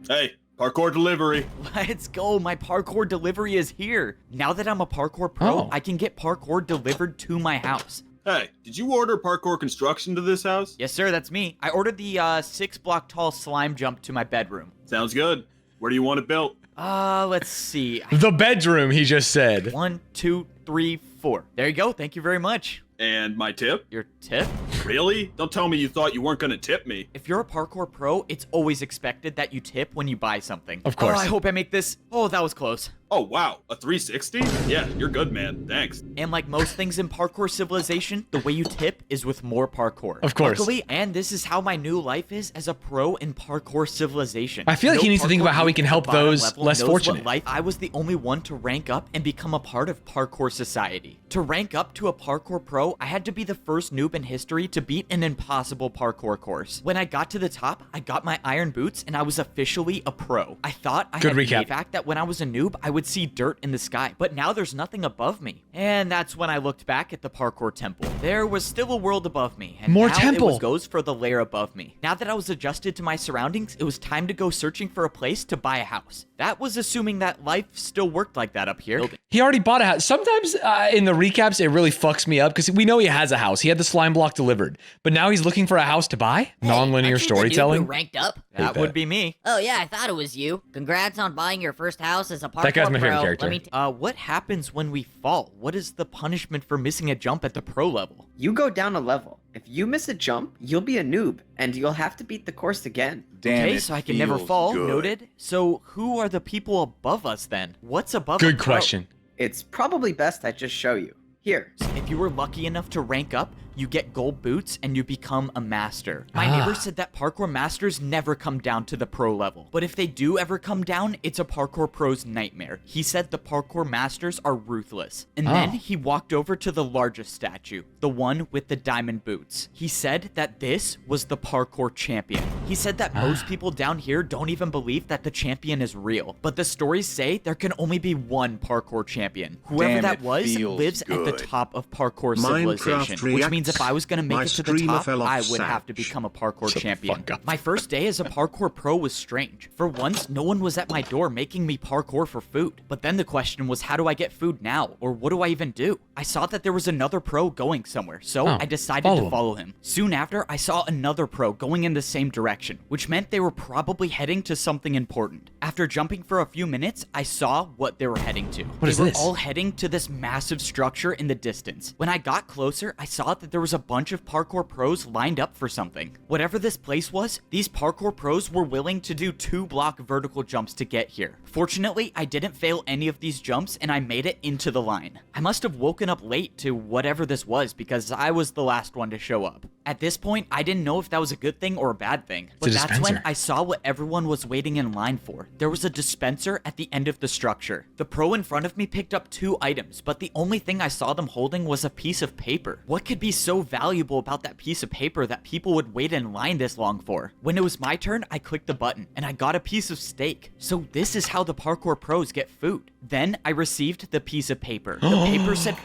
[SPEAKER 2] Hey, parkour delivery.
[SPEAKER 3] Let's go. My parkour delivery is here. Now that I'm a parkour pro,
[SPEAKER 1] Oh.
[SPEAKER 3] I can get parkour delivered to my house.
[SPEAKER 2] Hey, did you order parkour construction to this house?
[SPEAKER 3] Yes, sir, that's me. I ordered the 6-block tall slime jump to my bedroom.
[SPEAKER 2] Sounds good. Where do you want it built?
[SPEAKER 3] Let's see.
[SPEAKER 1] The bedroom, he just said.
[SPEAKER 3] 1, 2, 3, 4. There you go. Thank you very much.
[SPEAKER 2] And my tip?
[SPEAKER 3] Your tip?
[SPEAKER 2] Really? Don't tell me you thought you weren't gonna tip me.
[SPEAKER 3] If you're a parkour pro, it's always expected that you tip when you buy something.
[SPEAKER 1] Of course.
[SPEAKER 3] Oh, I hope I make this. Oh, that was close.
[SPEAKER 2] Oh wow, a 360? Yeah, you're good, man. Thanks.
[SPEAKER 3] And like most things in Parkour Civilization, the way you tip is with more parkour.
[SPEAKER 1] Of course.
[SPEAKER 3] Luckily, and this is how my new life is as a pro in Parkour Civilization.
[SPEAKER 1] I feel like he needs to think
[SPEAKER 3] parkour
[SPEAKER 1] about how he
[SPEAKER 3] noob
[SPEAKER 1] can
[SPEAKER 3] at
[SPEAKER 1] help
[SPEAKER 3] the bottom
[SPEAKER 1] those
[SPEAKER 3] level
[SPEAKER 1] less
[SPEAKER 3] knows what
[SPEAKER 1] fortunate.
[SPEAKER 3] Life. I was the only one to rank up and become a part of Parkour Society. To rank up to a Parkour pro, I had to be the first noob in history to beat an impossible parkour course. When I got to the top, I got my iron boots and I was officially a pro. I thought I
[SPEAKER 1] Good
[SPEAKER 3] had
[SPEAKER 1] recap.
[SPEAKER 3] fact that when I was a noob, I would see dirt in the sky, but now there's nothing above me. And that's when I looked back at the parkour temple. There was still a world above me, and
[SPEAKER 1] More
[SPEAKER 3] now
[SPEAKER 1] temple.
[SPEAKER 3] it goes for the layer above me. Now that I was adjusted to my surroundings, it was time to go searching for a place to buy a house. That was assuming that life still worked like that up here.
[SPEAKER 1] He already bought a house. Sometimes in the recaps, it really fucks me up because we know he has a house. He had the slime block delivered, but now he's looking for a house to buy?
[SPEAKER 7] Hey,
[SPEAKER 1] Non-linear
[SPEAKER 7] aren't you the noob
[SPEAKER 1] storytelling?
[SPEAKER 7] who ranked up?
[SPEAKER 3] That
[SPEAKER 1] that.
[SPEAKER 3] would be me.
[SPEAKER 7] Oh yeah, I thought it was you. Congrats on buying your first house as a parkour
[SPEAKER 1] That guy's my favorite
[SPEAKER 7] pro.
[SPEAKER 1] character.
[SPEAKER 7] Let me
[SPEAKER 3] What happens when we fall? What is the punishment for missing a jump at the pro level?
[SPEAKER 8] You go down a level. If you miss a jump, you'll be a noob, and you'll have to beat the course again.
[SPEAKER 3] Okay, so I can never fall. Noted. So who are the people above us then? What's above a
[SPEAKER 1] Good
[SPEAKER 3] pro?
[SPEAKER 1] question.
[SPEAKER 8] It's probably best I just show you. Here.
[SPEAKER 3] If you were lucky enough to rank up, you get gold boots and you become a master. My
[SPEAKER 1] Ah.
[SPEAKER 3] neighbor said that parkour masters never come down to the pro level. But if they do ever come down, it's a parkour pro's nightmare. He said the parkour masters are ruthless. And then
[SPEAKER 1] Oh.
[SPEAKER 3] he walked over to the largest statue, the one with the diamond boots. He said that this was the parkour champion. He said that most people down here don't even believe that the champion is real. But the stories say there can only be one parkour champion. Whoever
[SPEAKER 9] Damn,
[SPEAKER 3] that
[SPEAKER 9] it
[SPEAKER 3] was
[SPEAKER 9] feels
[SPEAKER 3] lives at the
[SPEAKER 9] good.
[SPEAKER 3] top of parkour
[SPEAKER 9] Minecraft
[SPEAKER 3] civilization, which means if I was going to
[SPEAKER 9] My
[SPEAKER 3] make it to the
[SPEAKER 9] streamer
[SPEAKER 3] top,
[SPEAKER 9] fell off
[SPEAKER 3] I would have to
[SPEAKER 9] Satch.
[SPEAKER 3] become a parkour
[SPEAKER 1] Shut the
[SPEAKER 3] champion.
[SPEAKER 1] fuck up.
[SPEAKER 3] My first day as a parkour pro was strange. For once, no one was at my door making me parkour for food. But then the question was, how do I get food now? Or what do I even do? I saw that there was another pro going somewhere, so
[SPEAKER 1] Oh,
[SPEAKER 3] I decided
[SPEAKER 1] follow
[SPEAKER 3] to
[SPEAKER 1] him.
[SPEAKER 3] follow him. Soon after, I saw another pro going in the same direction, which meant they were probably heading to something important. After jumping for a few minutes, I saw what they were heading to.
[SPEAKER 1] What is
[SPEAKER 3] They were
[SPEAKER 1] this?
[SPEAKER 3] all heading to this massive structure in the distance. When I got closer, I saw that there was a bunch of parkour pros lined up for something. Whatever this place was, these parkour pros were willing to do 2-block vertical jumps to get here. Fortunately, I didn't fail any of these jumps and I made it into the line. I must have woken up late to whatever this was because I was the last one to show up. At this point, I didn't know if that was a good thing or a bad thing, but
[SPEAKER 1] a
[SPEAKER 3] that's when
[SPEAKER 1] dispenser.
[SPEAKER 3] I saw what everyone was waiting in line for. There was a dispenser at the end of the structure. The pro in front of me picked up 2 items, but the only thing I saw them holding was a piece of paper. What could be so valuable about that piece of paper that people would wait in line this long for? When it was my turn, I clicked the button and I got a piece of steak. So this is how the parkour pros get food. Then I received the piece of paper. The paper said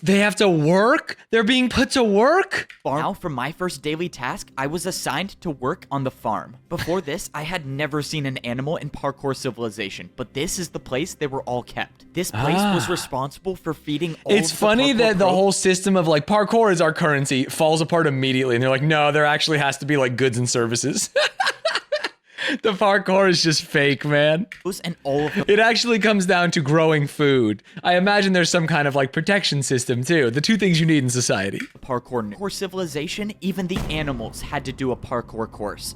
[SPEAKER 1] They have to work? They're being put to work?
[SPEAKER 3] farm. Now, for my first daily task, I was assigned to work on the farm. Before this, I had never seen an animal in Parkour Civilization, but this is the place they were all kept. This place was responsible for feeding all
[SPEAKER 1] It's
[SPEAKER 3] of the
[SPEAKER 1] funny
[SPEAKER 3] parkour
[SPEAKER 1] that the
[SPEAKER 3] pros.
[SPEAKER 1] whole system of like parkour is our currency falls apart immediately. And they're like, no, there actually has to be like goods and services. The parkour is just fake, man.
[SPEAKER 3] And all of the
[SPEAKER 1] It actually comes down to growing food. I imagine there's some kind of like protection system too. The two things you need in society.
[SPEAKER 3] parkour civilization, even the animals had to do a parkour course.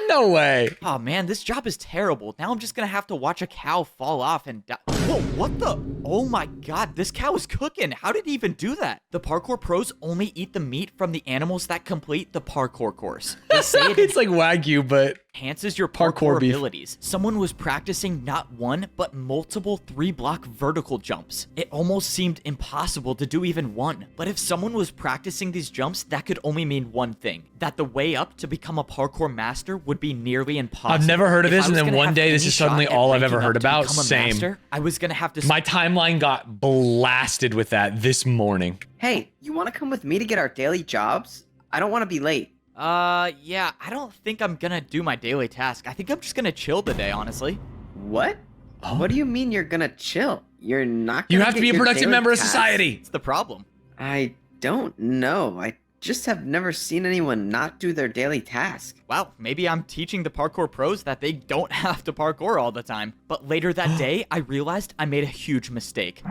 [SPEAKER 1] No way.
[SPEAKER 3] Oh man, this job is terrible. Now I'm just gonna have to watch a cow fall off and die. Whoa, what the? Oh my god, this cow is cooking. How did he even do that? The parkour pros only eat the meat from the animals that complete the parkour course. They say
[SPEAKER 1] It's like Wagyu, but
[SPEAKER 3] enhances your
[SPEAKER 1] Parkour
[SPEAKER 3] parkour
[SPEAKER 1] beef.
[SPEAKER 3] abilities. Someone was practicing not one, but multiple 3-block vertical jumps. It almost seemed impossible to do even one. But if someone was practicing these jumps, that could only mean one thing. That the way up to become a parkour master would be nearly impossible.
[SPEAKER 1] I've never heard of
[SPEAKER 3] If
[SPEAKER 1] this,
[SPEAKER 3] I
[SPEAKER 1] and
[SPEAKER 3] was
[SPEAKER 1] then
[SPEAKER 3] gonna
[SPEAKER 1] one
[SPEAKER 3] have
[SPEAKER 1] day this
[SPEAKER 3] any
[SPEAKER 1] is suddenly
[SPEAKER 3] shot at
[SPEAKER 1] all I've
[SPEAKER 3] ranking
[SPEAKER 1] ever
[SPEAKER 3] up
[SPEAKER 1] heard
[SPEAKER 3] to
[SPEAKER 1] about.
[SPEAKER 3] become a
[SPEAKER 1] Same.
[SPEAKER 3] master, I was gonna have to
[SPEAKER 1] My timeline got blasted with that this morning.
[SPEAKER 8] Hey, you want to come with me to get our daily jobs? I don't want to be late.
[SPEAKER 3] Yeah, I don't think I'm gonna do my daily task. I think I'm just gonna chill today, honestly.
[SPEAKER 8] What?
[SPEAKER 1] Oh.
[SPEAKER 8] What do you mean you're gonna chill? You're not
[SPEAKER 1] You
[SPEAKER 8] gonna
[SPEAKER 1] have to
[SPEAKER 8] get
[SPEAKER 1] be a
[SPEAKER 8] your
[SPEAKER 1] productive
[SPEAKER 8] daily
[SPEAKER 1] member of
[SPEAKER 8] tasks?
[SPEAKER 1] society.
[SPEAKER 3] It's the problem.
[SPEAKER 8] I don't know. I just have never seen anyone not do their daily task.
[SPEAKER 3] Wow, maybe I'm teaching the parkour pros that they don't have to parkour all the time. But later that day, I realized I made a huge mistake.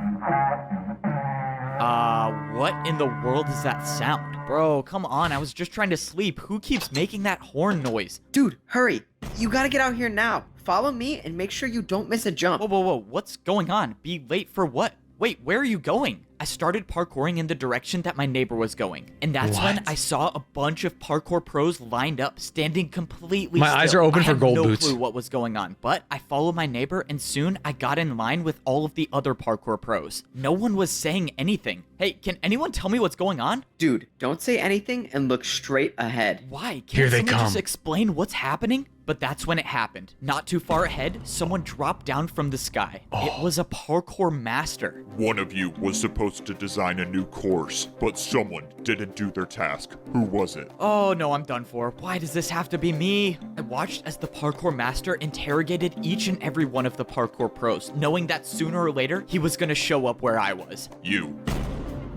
[SPEAKER 3] What in the world is that sound? Bro, come on, I was just trying to sleep. Who keeps making that horn noise?
[SPEAKER 8] Dude, hurry. You gotta get out here now. Follow me and make sure you don't miss a jump.
[SPEAKER 3] Whoa, what's going on? Be late for what? Wait, where are you going? I started parkouring in the direction that my neighbor was going. And that's when
[SPEAKER 1] What?
[SPEAKER 3] I saw a bunch of parkour pros lined up, standing completely
[SPEAKER 1] My
[SPEAKER 3] still.
[SPEAKER 1] eyes are open
[SPEAKER 3] I
[SPEAKER 1] for
[SPEAKER 3] had
[SPEAKER 1] gold
[SPEAKER 3] no
[SPEAKER 1] boots.
[SPEAKER 3] clue what was going on, but I followed my neighbor and soon I got in line with all of the other parkour pros. No one was saying anything. Hey, can anyone tell me what's going on?
[SPEAKER 8] Dude, don't say anything and look straight ahead.
[SPEAKER 3] Why? Can't
[SPEAKER 1] Here they
[SPEAKER 3] someone just
[SPEAKER 1] come.
[SPEAKER 3] explain what's happening? But that's when it happened. Not too far ahead, someone dropped down from the sky. It was a parkour master.
[SPEAKER 4] One of you was supposed to design a new course, but someone didn't do their task. Who was it?
[SPEAKER 3] Oh no, I'm done for. Why does this have to be me? I watched as the parkour master interrogated each and every one of the parkour pros, knowing that sooner or later he was gonna show up where I was.
[SPEAKER 4] You.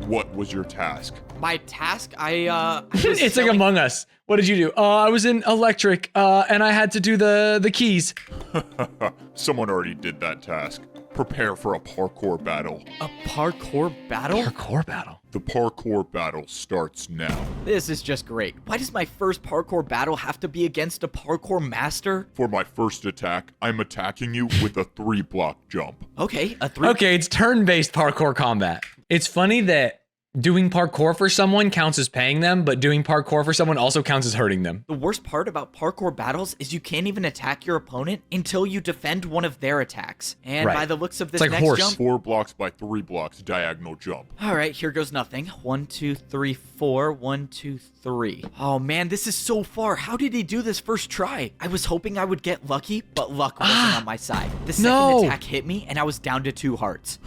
[SPEAKER 4] What was your task?
[SPEAKER 3] My task, I was
[SPEAKER 1] It's like
[SPEAKER 3] selling-
[SPEAKER 1] Among Us. What did you do? I was in electric, and I had to do the keys.
[SPEAKER 4] Someone already did that task. Prepare for a parkour battle.
[SPEAKER 3] a parkour battle?
[SPEAKER 1] Parkour battle.
[SPEAKER 4] The parkour battle starts now.
[SPEAKER 3] This is just great. Why does my first parkour battle have to be against a parkour master?
[SPEAKER 4] For my first attack, I'm attacking you with a 3-block jump.
[SPEAKER 3] Okay, a 3.
[SPEAKER 1] Okay, it's turn-based parkour combat. It's funny that doing parkour for someone counts as paying them, but doing parkour for someone also counts as hurting them.
[SPEAKER 3] The worst part about parkour battles is you can't even attack your opponent until you defend one of their attacks. And
[SPEAKER 1] Right.
[SPEAKER 3] by the looks of this
[SPEAKER 1] like
[SPEAKER 3] next
[SPEAKER 1] horse.
[SPEAKER 3] jump,
[SPEAKER 4] 4 blocks by 3 blocks diagonal jump.
[SPEAKER 3] all right, here goes nothing. 1, 2, 3, 4. 1, 2, 3. Oh man, this is so far. How did he do this first try? I was hoping I would get lucky, but luck wasn't on my side. The second
[SPEAKER 1] No.
[SPEAKER 3] attack hit me, and I was down to 2 hearts.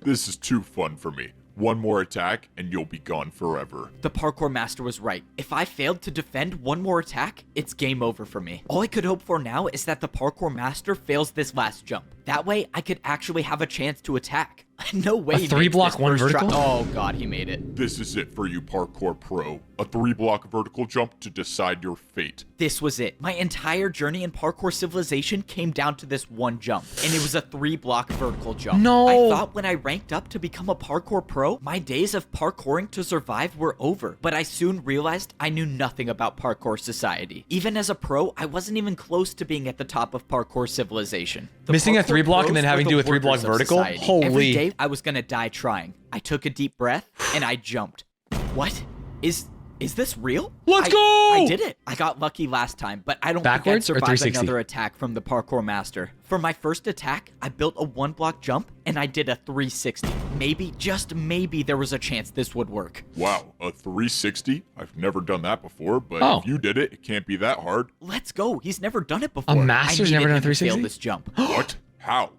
[SPEAKER 4] This is too fun for me. One more attack and you'll be gone forever.
[SPEAKER 3] The parkour master was right. If I failed to defend one more attack, it's game over for me. All I could hope for now is that the parkour master fails this last jump. That way, I could actually have a chance to attack. No way. he
[SPEAKER 1] 3-block,
[SPEAKER 3] makes this
[SPEAKER 1] 1
[SPEAKER 3] first try-
[SPEAKER 1] vertical?
[SPEAKER 3] Oh god, he made it.
[SPEAKER 4] This is it for you, parkour pro. A 3-block vertical jump to decide your fate.
[SPEAKER 3] This was it. My entire journey in parkour civilization came down to this one jump, and it was a 3-block vertical jump.
[SPEAKER 1] No.
[SPEAKER 3] I thought when I ranked up to become a parkour pro, my days of parkouring to survive were over, but I soon realized I knew nothing about parkour society. Even as a pro, I wasn't even close to being at the top of parkour civilization. The
[SPEAKER 1] Missing a
[SPEAKER 3] parkour
[SPEAKER 1] 3-block and then
[SPEAKER 3] pros
[SPEAKER 1] having
[SPEAKER 3] were
[SPEAKER 1] to do
[SPEAKER 3] the
[SPEAKER 1] a 3-block
[SPEAKER 3] workers of
[SPEAKER 1] vertical?
[SPEAKER 3] society.
[SPEAKER 1] Holy.
[SPEAKER 3] Every day I was gonna die trying. I took a deep breath and I jumped. What? Is this real?
[SPEAKER 1] Let's go!
[SPEAKER 3] I did it. I got lucky last time, but I don't
[SPEAKER 1] Backwards or
[SPEAKER 3] think I'd survive
[SPEAKER 1] 360?
[SPEAKER 3] another attack from the parkour master. For my first attack, I built a 1-block jump and I did a 360. Maybe, just maybe, there was a chance this would work.
[SPEAKER 4] Wow, a 360? I've never done that before, but
[SPEAKER 1] Oh.
[SPEAKER 4] if you did it, it can't be that hard.
[SPEAKER 3] Let's go. He's never done it before.
[SPEAKER 1] master's
[SPEAKER 3] I
[SPEAKER 1] never
[SPEAKER 3] needed
[SPEAKER 1] done a
[SPEAKER 3] him to fail
[SPEAKER 1] 360?
[SPEAKER 3] this jump.
[SPEAKER 4] What? How?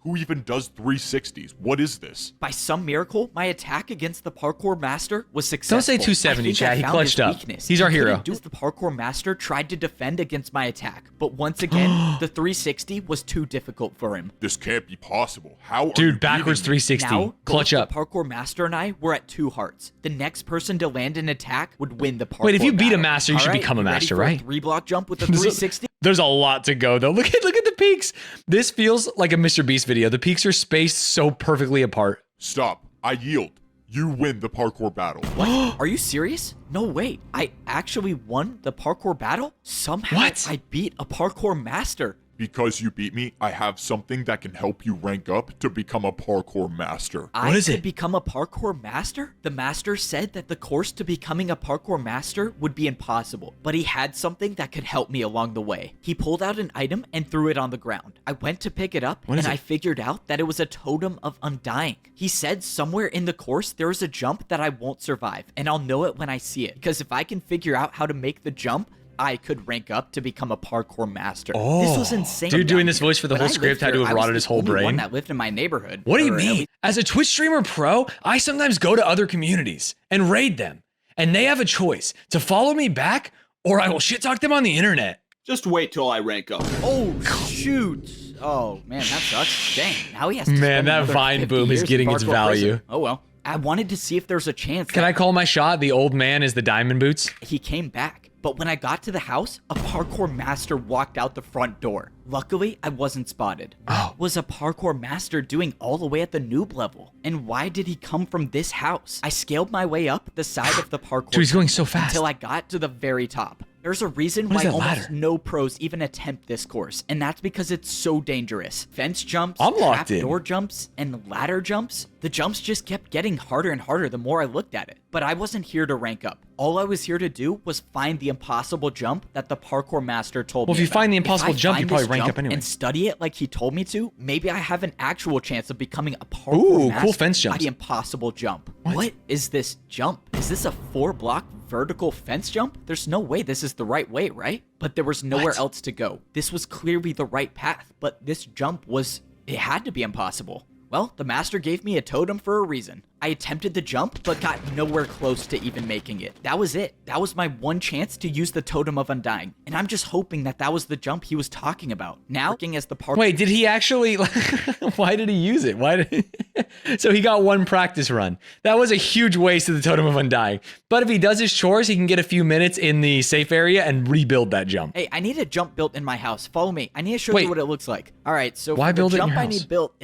[SPEAKER 4] Who even does 360s? What is this?
[SPEAKER 3] By some miracle, my attack against the parkour master was successful.
[SPEAKER 1] Don't say 270,
[SPEAKER 3] I think
[SPEAKER 1] Chad.
[SPEAKER 3] I
[SPEAKER 1] He
[SPEAKER 3] found
[SPEAKER 1] clutched
[SPEAKER 3] his
[SPEAKER 1] up.
[SPEAKER 3] weakness.
[SPEAKER 1] He's our
[SPEAKER 3] He couldn't
[SPEAKER 1] hero.
[SPEAKER 3] do- The parkour master tried to defend against my attack, but once again, the 360 was too difficult for him.
[SPEAKER 4] This can't be possible. How are
[SPEAKER 1] Dude,
[SPEAKER 4] you
[SPEAKER 1] backwards
[SPEAKER 4] beating me?
[SPEAKER 1] 360.
[SPEAKER 3] Now,
[SPEAKER 1] Clutch
[SPEAKER 3] both
[SPEAKER 1] up.
[SPEAKER 3] The parkour master and I were at 2 hearts. The next person to land an attack would win the parkour
[SPEAKER 1] Wait, if you beat a
[SPEAKER 3] battle.
[SPEAKER 1] master, you should
[SPEAKER 3] All right,
[SPEAKER 1] become a
[SPEAKER 3] you ready
[SPEAKER 1] master,
[SPEAKER 3] for
[SPEAKER 1] right?
[SPEAKER 3] A 3-block jump with a 360.
[SPEAKER 1] There's a lot to go though. Look at the peaks. This feels like a Mr. Beast video. The peaks are spaced so perfectly apart.
[SPEAKER 4] Stop. I yield. You win the parkour battle.
[SPEAKER 3] What? Are you serious? No way. I actually won the parkour battle? Somehow
[SPEAKER 1] What?
[SPEAKER 3] I beat a parkour master.
[SPEAKER 4] Because you beat me, I have something that can help you rank up to become a parkour master.
[SPEAKER 3] I
[SPEAKER 1] is
[SPEAKER 3] could
[SPEAKER 1] it?
[SPEAKER 3] become a parkour master? The master said that the course to becoming a parkour master would be impossible, but he had something that could help me along the way. He pulled out an item and threw it on the ground. I went to pick it up, and I figured out that it was a totem of undying. He said somewhere in the course there is a jump that I won't survive, and I'll know it when I see it, because if I can figure out how to make the jump, I could rank up to become a parkour master. This was insane.
[SPEAKER 1] Dude, doing this voice for the
[SPEAKER 3] When
[SPEAKER 1] whole
[SPEAKER 3] I lived
[SPEAKER 1] script had to
[SPEAKER 3] here,
[SPEAKER 1] have
[SPEAKER 3] I was
[SPEAKER 1] rotted his
[SPEAKER 3] the
[SPEAKER 1] whole
[SPEAKER 3] only
[SPEAKER 1] brain.
[SPEAKER 3] one that lived in my neighborhood.
[SPEAKER 1] What do you
[SPEAKER 3] Or at
[SPEAKER 1] mean?
[SPEAKER 3] least-
[SPEAKER 1] As a Twitch streamer pro, I sometimes go to other communities and raid them, and they have a choice to follow me back or I will shit talk them on the internet.
[SPEAKER 2] Just wait till I rank up.
[SPEAKER 3] Oh, shoot. Oh, man, that sucks. Dang, now he has to
[SPEAKER 1] Man,
[SPEAKER 3] spend
[SPEAKER 1] that
[SPEAKER 3] another
[SPEAKER 1] Vine
[SPEAKER 3] 50
[SPEAKER 1] boom is
[SPEAKER 3] years in
[SPEAKER 1] getting its
[SPEAKER 3] parkour
[SPEAKER 1] value.
[SPEAKER 3] prison. Oh, well. I wanted to see if there's a chance
[SPEAKER 1] Can
[SPEAKER 3] that
[SPEAKER 1] I call my shot? The old man is the diamond boots.
[SPEAKER 3] he came back. But when I got to the house, a parkour master walked out the front door. Luckily, I wasn't spotted. What was a parkour master doing all the way at the noob level? And why did he come from this house? I scaled my way up the side of the parkour
[SPEAKER 1] Dude, he's going so
[SPEAKER 3] temple
[SPEAKER 1] fast.
[SPEAKER 3] until I got to the very top. There's a reason
[SPEAKER 1] What is
[SPEAKER 3] why
[SPEAKER 1] that
[SPEAKER 3] almost
[SPEAKER 1] ladder?
[SPEAKER 3] no pros even attempt this course, and that's because it's so dangerous. Fence jumps,
[SPEAKER 1] I'm locked in.
[SPEAKER 3] door jumps, and ladder jumps. The jumps just kept getting harder and harder the more I looked at it. But I wasn't here to rank up. All I was here to do was find the impossible jump that the parkour master told
[SPEAKER 1] Well,
[SPEAKER 3] me
[SPEAKER 1] if you
[SPEAKER 3] about.
[SPEAKER 1] find the
[SPEAKER 3] If
[SPEAKER 1] impossible
[SPEAKER 3] I
[SPEAKER 1] jump, you
[SPEAKER 3] find
[SPEAKER 1] probably
[SPEAKER 3] this
[SPEAKER 1] rank up
[SPEAKER 3] jump
[SPEAKER 1] anyway.
[SPEAKER 3] and study it like he told me to, maybe I have an actual chance of becoming a parkour
[SPEAKER 1] Ooh, cool
[SPEAKER 3] master
[SPEAKER 1] fence
[SPEAKER 3] by
[SPEAKER 1] jumps.
[SPEAKER 3] the impossible jump. What is this jump? Is this a 4-block vertical fence jump? There's no way this is the right way, right? But there was nowhere else to go. This was clearly the right path, but this jump it had to be impossible. Well, the master gave me a totem for a reason. I attempted the jump, but got nowhere close to even making it. That was it. That was my one chance to use the totem of undying. And I'm just hoping that that was the jump he was talking about. Now, working as the parkour
[SPEAKER 1] Wait, did he actually? Why did he use it? Why did? So he got one practice run. That was a huge waste of the totem of undying. But if he does his chores, he can get a few minutes in the safe area and rebuild that jump.
[SPEAKER 3] Hey, I need a jump built in my house. Follow me. I need to show
[SPEAKER 1] Wait.
[SPEAKER 3] you what it looks like. All right, so
[SPEAKER 1] Why
[SPEAKER 3] for the
[SPEAKER 1] build it in
[SPEAKER 3] jump
[SPEAKER 1] your
[SPEAKER 3] I
[SPEAKER 1] house?
[SPEAKER 3] need built,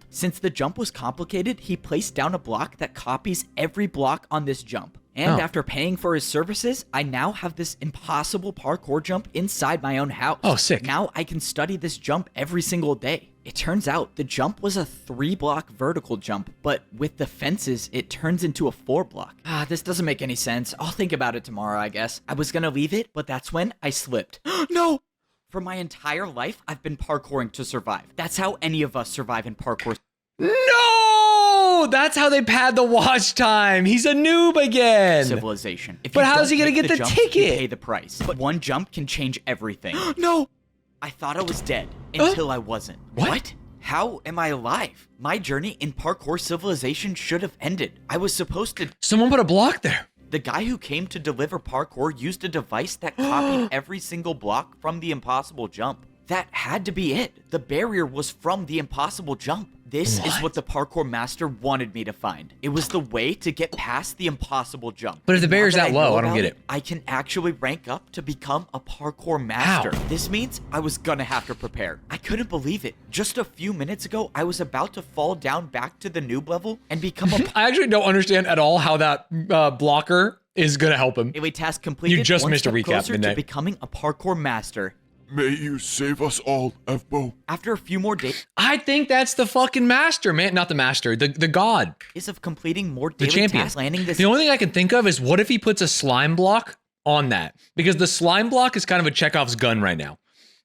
[SPEAKER 3] since the jump was complicated, he placed down a block that copies every block on this jump. And
[SPEAKER 1] Oh.
[SPEAKER 3] after paying for his services, I now have this impossible parkour jump inside my own house.
[SPEAKER 1] Oh, sick.
[SPEAKER 3] Now I can study this jump every single day. It turns out the jump was a 3-block vertical jump, but with the fences, it turns into a 4-block. This doesn't make any sense. I'll think about it tomorrow, I guess. I was gonna leave it, but that's when I slipped. No! For my entire life, I've been parkouring to survive. That's how any of us survive in parkour.
[SPEAKER 1] No, that's how they pad the watch time. He's a noob again.
[SPEAKER 3] Civilization. If
[SPEAKER 1] But
[SPEAKER 3] you
[SPEAKER 1] how's he
[SPEAKER 3] don't
[SPEAKER 1] gonna
[SPEAKER 3] make
[SPEAKER 1] get the
[SPEAKER 3] jumps,
[SPEAKER 1] ticket?
[SPEAKER 3] You pay the price. But one jump can change everything. No! I thought I was dead until I wasn't.
[SPEAKER 1] What?
[SPEAKER 3] How am I alive? My journey in parkour civilization should have ended. I was supposed to.
[SPEAKER 1] Someone put a block there.
[SPEAKER 3] The guy who came to deliver parkour used a device that copied every single block from the impossible jump. That had to be it. The barrier was from the impossible jump. This is what the parkour master wanted me to find. It was the way to get past the impossible jump.
[SPEAKER 1] But if the
[SPEAKER 3] Now
[SPEAKER 1] barrier's that
[SPEAKER 3] I know
[SPEAKER 1] low, I don't
[SPEAKER 3] about
[SPEAKER 1] get it.
[SPEAKER 3] I can actually rank up to become a parkour master.
[SPEAKER 1] How?
[SPEAKER 3] This means I was gonna have to prepare. I couldn't believe it. Just a few minutes ago, I was about to fall down back to the noob level and become a
[SPEAKER 1] I actually don't understand at all how that blocker is gonna help him.
[SPEAKER 3] daily task completed.
[SPEAKER 1] You just
[SPEAKER 3] one
[SPEAKER 1] missed a
[SPEAKER 3] step
[SPEAKER 1] recap,
[SPEAKER 3] closer to
[SPEAKER 1] Midnight.
[SPEAKER 3] becoming a parkour master.
[SPEAKER 4] May you save us all, F-Bo.
[SPEAKER 3] After a few more days
[SPEAKER 1] I think that's the fucking master, man. Not the master, the god,
[SPEAKER 3] of completing more
[SPEAKER 1] the
[SPEAKER 3] daily
[SPEAKER 1] champion.
[SPEAKER 3] tasks, landing this
[SPEAKER 1] The only thing I can think of is what if he puts a slime block on that? Because the slime block is kind of a Chekhov's gun right now.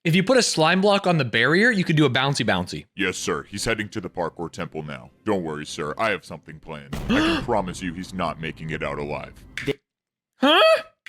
[SPEAKER 1] If you put a slime block on the barrier, you could do a bouncy.
[SPEAKER 4] Yes, sir. He's heading to the parkour temple now. Don't worry, sir. I have something planned. I can promise you he's not making it out alive.
[SPEAKER 1] Huh?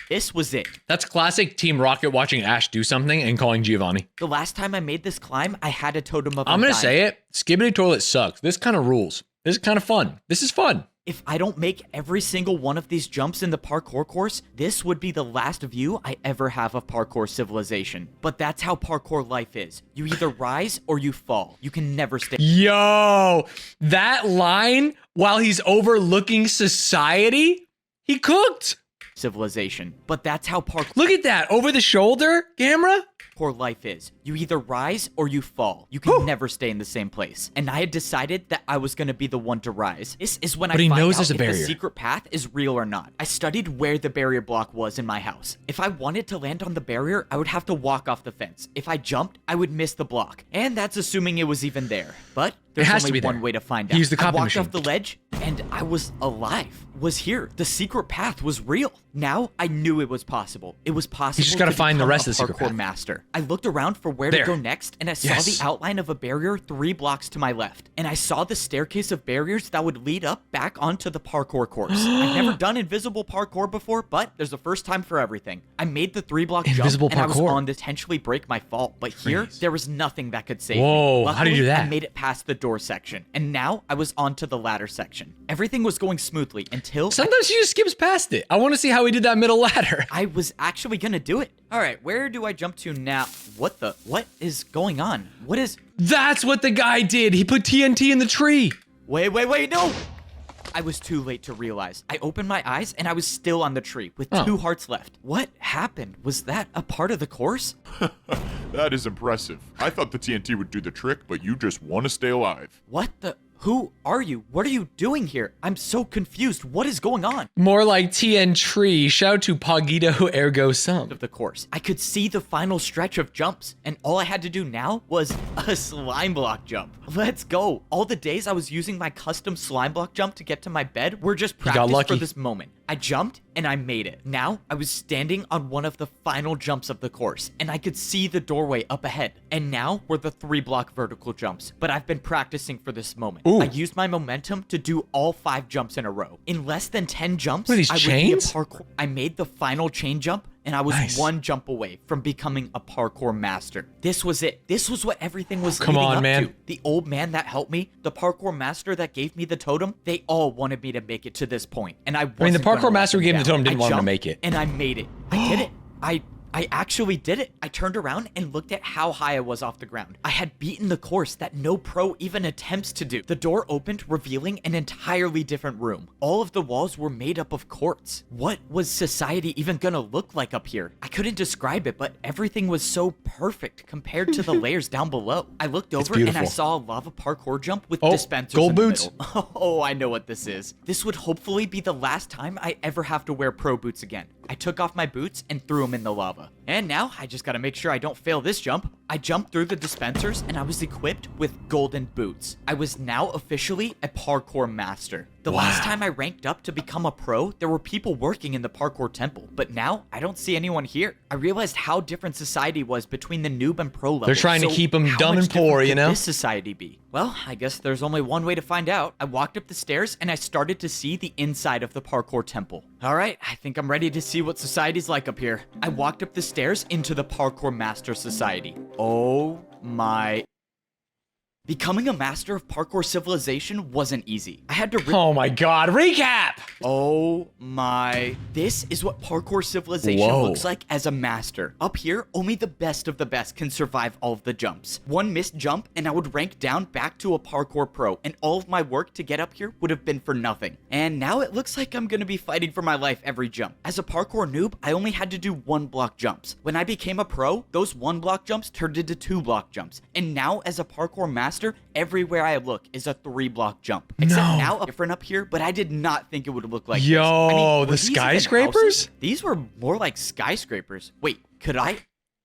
[SPEAKER 3] This was it.
[SPEAKER 1] That's classic Team Rocket watching Ash do something and calling Giovanni.
[SPEAKER 3] The last time I made this climb, I had a totem of
[SPEAKER 1] I'm gonna
[SPEAKER 3] undying.
[SPEAKER 1] say it. Skibidi Toilet sucks. This kind of rules. This is kind of fun. This is fun.
[SPEAKER 3] If I don't make every single one of these jumps in the parkour course, this would be the last view I ever have of parkour civilization. But that's how parkour life is. You either rise or you fall. You can never stay.
[SPEAKER 1] Yo, that line while he's overlooking society, he cooked.
[SPEAKER 3] Civilization. But that's how parkour
[SPEAKER 1] Look at that over the shoulder camera.
[SPEAKER 3] parkour life is. You either rise or you fall. You can never stay in the same place. And I had decided that I was going to be the one to rise. This is when I
[SPEAKER 1] he
[SPEAKER 3] find
[SPEAKER 1] knows
[SPEAKER 3] out
[SPEAKER 1] there's a
[SPEAKER 3] if the
[SPEAKER 1] barrier.
[SPEAKER 3] secret path is real or not. I studied where the barrier block was in my house. If I wanted to land on the barrier, I would have to walk off the fence. If I jumped, I would miss the block. And that's assuming it was even there. But there's
[SPEAKER 1] has to
[SPEAKER 3] only
[SPEAKER 1] be there.
[SPEAKER 3] one way to find out.
[SPEAKER 1] Use the
[SPEAKER 3] I
[SPEAKER 1] copy
[SPEAKER 3] walked
[SPEAKER 1] machine.
[SPEAKER 3] off the ledge and I was alive. Was here. The secret path was real. Now I knew it was possible. It was possible.
[SPEAKER 1] You just gotta
[SPEAKER 3] to
[SPEAKER 1] find the
[SPEAKER 3] become
[SPEAKER 1] rest
[SPEAKER 3] a
[SPEAKER 1] of the secret
[SPEAKER 3] parkour
[SPEAKER 1] path.
[SPEAKER 3] master. I looked around for where
[SPEAKER 1] There.
[SPEAKER 3] to go next, and I saw
[SPEAKER 1] Yes.
[SPEAKER 3] the outline of a barrier 3 blocks to my left. And I saw the staircase of barriers that would lead up back onto the parkour course. I've never done invisible parkour before, but there's a first time for everything. I made the 3-block jump,
[SPEAKER 1] Invisible
[SPEAKER 3] and I was
[SPEAKER 1] parkour.
[SPEAKER 3] on to potentially break my fall. But here, there was nothing that could save me.
[SPEAKER 1] Whoa, how did you do
[SPEAKER 3] Luckily,
[SPEAKER 1] that?
[SPEAKER 3] I made it past the door section, and now I was onto the ladder section. Everything was going smoothly until
[SPEAKER 1] Sometimes he just skips past it. I want to see how he did that middle ladder.
[SPEAKER 3] I was actually gonna do it. All right, where do I jump to now? What is going on? What is?
[SPEAKER 1] That's what the guy did. He put TNT in the tree.
[SPEAKER 3] Wait, no! I was too late to realize. I opened my eyes and I was still on the tree with 2 hearts left. What happened? Was that a part of the course?
[SPEAKER 4] That is impressive. I thought the TNT would do the trick, but you just want to stay alive.
[SPEAKER 3] What the? Who are you? What are you doing here? I'm so confused. What is going on?
[SPEAKER 1] More like TN tree. Shout to Pogito ergo sum.
[SPEAKER 3] Of the course. I could see the final stretch of jumps, and all I had to do now was a slime block jump. Let's go. All the days I was using my custom slime block jump to get to my bed were just
[SPEAKER 1] got
[SPEAKER 3] practice
[SPEAKER 1] lucky.
[SPEAKER 3] for this moment. I jumped and I made it. Now I was standing on one of the final jumps of the course, and I could see the doorway up ahead. And now were the 3-block vertical jumps, but I've been practicing for this moment.
[SPEAKER 1] Ooh.
[SPEAKER 3] I used my momentum to do all 5 jumps in a row. In less than 10 jumps,
[SPEAKER 1] What are these,
[SPEAKER 3] I would
[SPEAKER 1] chains?
[SPEAKER 3] be a parkour. I made the final chain jump, and I was
[SPEAKER 1] Nice.
[SPEAKER 3] 1 jump away from becoming a parkour master. This was it. This was what everything was
[SPEAKER 1] Come
[SPEAKER 3] leading
[SPEAKER 1] on,
[SPEAKER 3] up
[SPEAKER 1] man.
[SPEAKER 3] to. The old man that helped me, the parkour master that gave me the totem, they all wanted me to make it to this point. And I
[SPEAKER 1] mean, the
[SPEAKER 3] wasn't gonna
[SPEAKER 1] parkour
[SPEAKER 3] let
[SPEAKER 1] master who
[SPEAKER 3] them
[SPEAKER 1] gave him the
[SPEAKER 3] down.
[SPEAKER 1] totem didn't
[SPEAKER 3] I
[SPEAKER 1] want him to
[SPEAKER 3] jumped,
[SPEAKER 1] make it.
[SPEAKER 3] And I made it. I did it. I actually did it. I turned around and looked at how high I was off the ground. I had beaten the course that no pro even attempts to do. The door opened, revealing an entirely different room. All of the walls were made up of quartz. What was society even gonna look like up here? I couldn't describe it, but everything was so perfect compared to the layers down below. I looked over and I
[SPEAKER 1] beautiful.
[SPEAKER 3] saw a lava parkour jump with
[SPEAKER 1] Oh,
[SPEAKER 3] dispensers
[SPEAKER 1] gold
[SPEAKER 3] in the
[SPEAKER 1] boots.
[SPEAKER 3] middle. Oh, I know what this is. This would hopefully be the last time I ever have to wear pro boots again. I took off my boots and threw them in the lava. And now I just gotta make sure I don't fail this jump. I jumped through the dispensers and I was equipped with golden boots. I was now officially a parkour master. The last time I ranked up to become a pro, there were people working in the parkour temple, but now I don't see anyone here. I realized how different society was between the noob and pro level.
[SPEAKER 1] They're trying to keep 'em
[SPEAKER 3] how
[SPEAKER 1] dumb
[SPEAKER 3] much
[SPEAKER 1] and poor,
[SPEAKER 3] different
[SPEAKER 1] you
[SPEAKER 3] could
[SPEAKER 1] know?
[SPEAKER 3] this society be? Well, I guess there's only one way to find out. I walked up the stairs and I started to see the inside of the parkour temple. All right, I think I'm ready to see what society's like up here. I walked up the stairs into the parkour master society. Oh my... Becoming a master of parkour civilization wasn't easy. I had to
[SPEAKER 1] Oh my god, recap!
[SPEAKER 3] Oh my. This is what parkour civilization
[SPEAKER 1] Whoa.
[SPEAKER 3] looks like as a master. Up here, only the best of the best can survive all of the jumps. One missed jump and I would rank down back to a parkour pro, and all of my work to get up here would have been for nothing. And now it looks like I'm gonna be fighting for my life every jump. As a parkour noob, I only had to do 1-block jumps. When I became a pro, those 1-block jumps turned into 2-block jumps. And now as a parkour master, everywhere I look is a 3-block jump. Except
[SPEAKER 1] No.
[SPEAKER 3] now different up here, but I did not think it would look like
[SPEAKER 1] Yo,
[SPEAKER 3] this. I mean, were
[SPEAKER 1] the
[SPEAKER 3] these even
[SPEAKER 1] skyscrapers?
[SPEAKER 3] houses? These were more like skyscrapers. Wait, could I?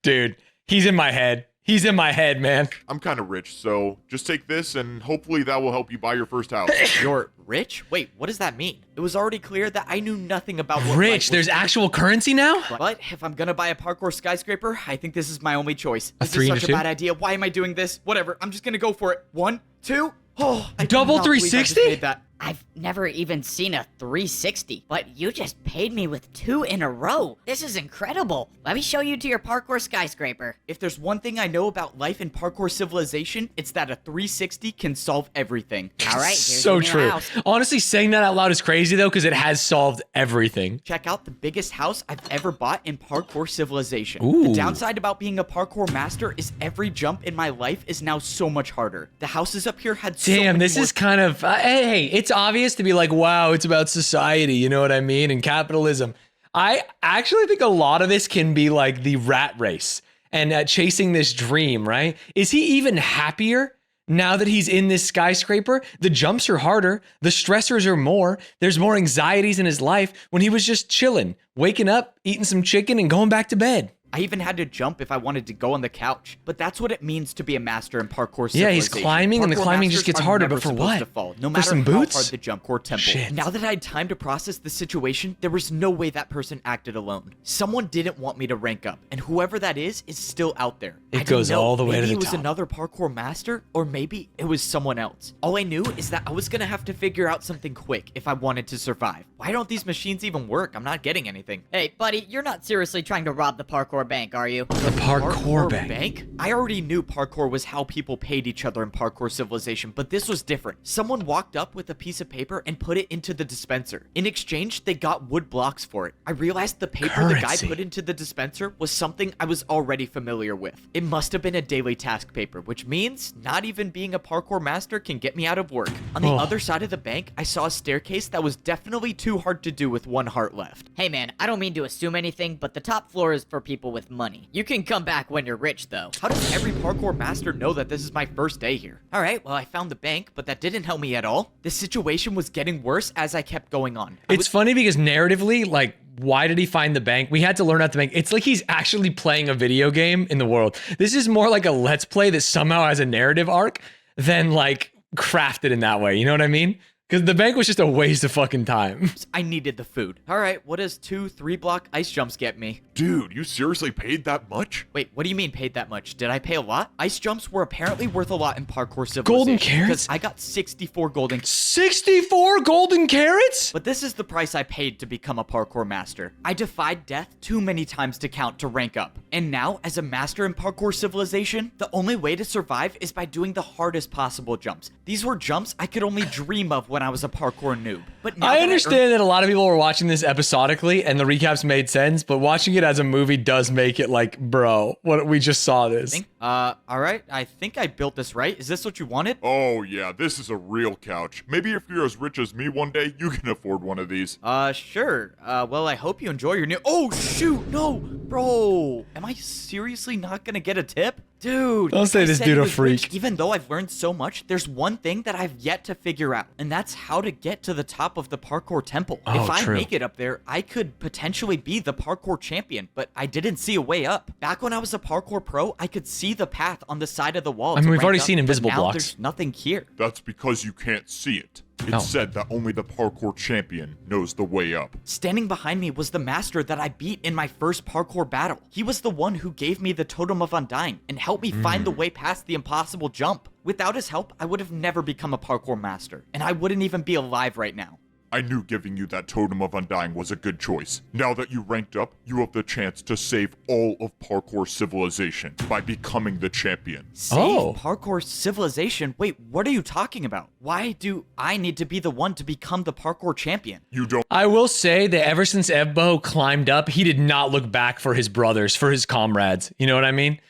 [SPEAKER 1] Dude, he's in my head. He's in my head, man.
[SPEAKER 4] I'm kind of rich, so just take this and hopefully that will help you buy your first house.
[SPEAKER 3] You're rich? Wait, what does that mean? It was already clear that I knew nothing about what life
[SPEAKER 1] Rich,
[SPEAKER 3] was
[SPEAKER 1] there's
[SPEAKER 3] like.
[SPEAKER 1] actual currency now?
[SPEAKER 3] But if I'm gonna buy a parkour skyscraper, I think this is my only choice.
[SPEAKER 1] A
[SPEAKER 3] This
[SPEAKER 1] 3
[SPEAKER 3] is
[SPEAKER 1] into
[SPEAKER 3] such
[SPEAKER 1] 2?
[SPEAKER 3] a bad idea. Why am I doing this? Whatever. I'm just gonna go for it. 1, 2. Oh, I
[SPEAKER 1] Double
[SPEAKER 3] cannot believe I just
[SPEAKER 1] 360?
[SPEAKER 3] made that.
[SPEAKER 7] I've never even seen a 360, but you just paid me with 2 in a row. This is incredible. Let me show you to your parkour skyscraper.
[SPEAKER 3] If there's one thing I know about life in parkour civilization, it's that a 360 can solve everything.
[SPEAKER 7] All right, here's
[SPEAKER 1] So
[SPEAKER 7] your new
[SPEAKER 1] true.
[SPEAKER 7] house.
[SPEAKER 1] Honestly, saying that out loud is crazy though, because it has solved everything.
[SPEAKER 3] Check out the biggest house I've ever bought in parkour civilization.
[SPEAKER 1] Ooh.
[SPEAKER 3] The downside about being a parkour master is every jump in my life is now so much harder. The houses up here had so
[SPEAKER 1] Damn,
[SPEAKER 3] many
[SPEAKER 1] this
[SPEAKER 3] more
[SPEAKER 1] is kind of, hey, it's obvious to be like, wow, it's about society, you know what I mean? And capitalism. I actually think a lot of this can be like the rat race. and chasing this dream, right? Is he even happier now that he's in this skyscraper? The jumps are harder. The stressors are more. There's more anxieties in his life when he was just chilling, waking up, eating some chicken, and going back to bed.
[SPEAKER 3] I even had to jump if I wanted to go on the couch. But that's what it means to be a master in parkour
[SPEAKER 1] Yeah,
[SPEAKER 3] civilization.
[SPEAKER 1] he's climbing, and the
[SPEAKER 3] Parkour
[SPEAKER 1] climbing just
[SPEAKER 3] masters
[SPEAKER 1] gets
[SPEAKER 3] are
[SPEAKER 1] harder,
[SPEAKER 3] never
[SPEAKER 1] but for
[SPEAKER 3] supposed
[SPEAKER 1] what?
[SPEAKER 3] to fall, no
[SPEAKER 1] For
[SPEAKER 3] matter
[SPEAKER 1] some
[SPEAKER 3] how
[SPEAKER 1] boots?
[SPEAKER 3] hard the jump core temple.
[SPEAKER 1] Shit.
[SPEAKER 3] Now that I had time to process the situation, there was no way that person acted alone. Someone didn't want me to rank up, and whoever that is still out there.
[SPEAKER 1] It
[SPEAKER 3] I didn't
[SPEAKER 1] goes
[SPEAKER 3] know.
[SPEAKER 1] all the way to
[SPEAKER 3] Maybe
[SPEAKER 1] the
[SPEAKER 3] it was
[SPEAKER 1] top.
[SPEAKER 3] another parkour master, or maybe it was someone else. All I knew is that I was gonna have to figure out something quick if I wanted to survive. Why don't these machines even work? I'm not getting anything.
[SPEAKER 7] Hey, buddy, you're not seriously trying to rob the parkour bank, are you?
[SPEAKER 1] The parkour bank.
[SPEAKER 3] I already knew parkour was how people paid each other in parkour civilization, but this was different. Someone walked up with a piece of paper and put it into the dispenser. In exchange, they got wood blocks for it. I realized the paper the guy
[SPEAKER 1] Currency.
[SPEAKER 3] put into the dispenser was something I was already familiar with. It must have been a daily task paper, which means not even being a parkour master can get me out of work. On the
[SPEAKER 1] Oh.
[SPEAKER 3] other side of the bank, I saw a staircase that was definitely too hard to do with one heart left.
[SPEAKER 7] Hey man, I don't mean to assume anything, but the top floor is for people with money. You can come back when you're rich, though.
[SPEAKER 3] How does every parkour master know that this is my first day here? Alright, well I found the bank, but that didn't help me at all. The situation was getting worse as I kept going on.
[SPEAKER 1] It's funny because narratively, like, why did he find the bank? We had to learn out the bank. It's like he's actually playing a video game in the world. This is more like a let's play that somehow has a narrative arc than like crafted in that way. You know what I mean? Because the bank was just a waste of fucking time.
[SPEAKER 3] I needed the food. Alright, what does 2-3 block ice jumps get me?
[SPEAKER 4] Dude, you seriously paid that much?
[SPEAKER 3] Wait, what do you mean paid that much? Did I pay a lot? Ice jumps were apparently worth a lot in parkour civilization.
[SPEAKER 1] Golden carrots?
[SPEAKER 3] Because I got 64 golden
[SPEAKER 1] 64 golden carrots?
[SPEAKER 3] But this is the price I paid to become a parkour master. I defied death too many times to count to rank up. And now, as a master in parkour civilization, the only way to survive is by doing the hardest possible jumps. These were jumps I could only dream of when I was a parkour noob. But now
[SPEAKER 1] I
[SPEAKER 3] that
[SPEAKER 1] understand that a lot of people were watching this episodically and the recaps made sense, but watching it as a movie does make it like, bro, what we just saw this.
[SPEAKER 3] Alright, I think I built this right. Is this what you wanted?
[SPEAKER 4] Oh yeah, this is a real couch. Maybe if you're as rich as me one day, you can afford one of these.
[SPEAKER 3] Sure. Well, I hope you enjoy your new— Oh, shoot! No! Bro! Am I seriously not gonna get a tip? Dude!
[SPEAKER 1] Don't say
[SPEAKER 3] I
[SPEAKER 1] this
[SPEAKER 3] said
[SPEAKER 1] dude
[SPEAKER 3] he
[SPEAKER 1] a
[SPEAKER 3] was rich.
[SPEAKER 1] freak.
[SPEAKER 3] Even though I've learned so much, there's one thing that I've yet to figure out, and that's how to get to the top of the parkour temple.
[SPEAKER 1] Oh,
[SPEAKER 3] if I
[SPEAKER 1] true.
[SPEAKER 3] make it up there, I could potentially be the parkour champion, but I didn't see a way up. Back when I was a parkour pro, I could see the path on the side of the wall.
[SPEAKER 1] I mean,
[SPEAKER 3] to
[SPEAKER 1] we've
[SPEAKER 3] rank
[SPEAKER 1] already
[SPEAKER 3] up,
[SPEAKER 1] seen
[SPEAKER 3] but
[SPEAKER 1] invisible
[SPEAKER 3] now
[SPEAKER 1] blocks.
[SPEAKER 3] There's nothing here.
[SPEAKER 4] That's because you can't see it. It's
[SPEAKER 1] Oh.
[SPEAKER 4] said that only the parkour champion knows the way up.
[SPEAKER 3] Standing behind me was the master that I beat in my first parkour battle. He was the one who gave me the Totem of Undying and helped me find the way past the impossible jump. Without his help, I would have never become a parkour master, and I wouldn't even be alive right now.
[SPEAKER 4] I knew giving you that Totem of Undying was a good choice. Now that you ranked up, you have the chance to save all of parkour civilization by becoming the champion.
[SPEAKER 3] Save
[SPEAKER 1] Oh.
[SPEAKER 3] parkour civilization? Wait, what are you talking about? Why do I need to be the one to become the parkour champion?
[SPEAKER 4] You don't
[SPEAKER 1] I will say that ever since Evbo climbed up, he did not look back for his brothers, for his comrades. You know what I mean?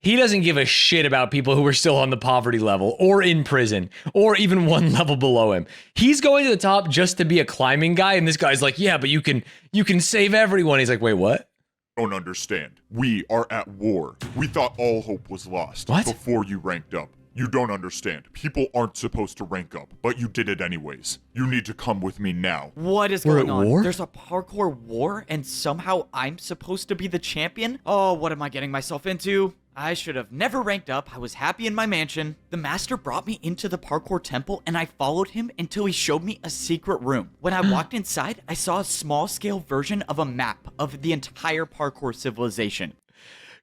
[SPEAKER 1] He doesn't give a shit about people who are still on the poverty level or in prison or even one level below him. He's going to the top just to be a climbing guy. And this guy's like, yeah, but you can save everyone. He's like, wait, what?
[SPEAKER 4] understand. We are at war. We thought all hope was lost
[SPEAKER 1] What?
[SPEAKER 4] before you ranked up. You don't understand. People aren't supposed to rank up, but you did it anyways. You need to come with me now.
[SPEAKER 3] What is
[SPEAKER 1] We're
[SPEAKER 3] going
[SPEAKER 1] at
[SPEAKER 3] on?
[SPEAKER 1] war?
[SPEAKER 3] There's a parkour war and somehow I'm supposed to be the champion? Oh, what am I getting myself into? I should have never ranked up. I was happy in my mansion. The master brought me into the parkour temple and I followed him until he showed me a secret room. When I walked inside, I saw a small scale version of a map of the entire parkour civilization.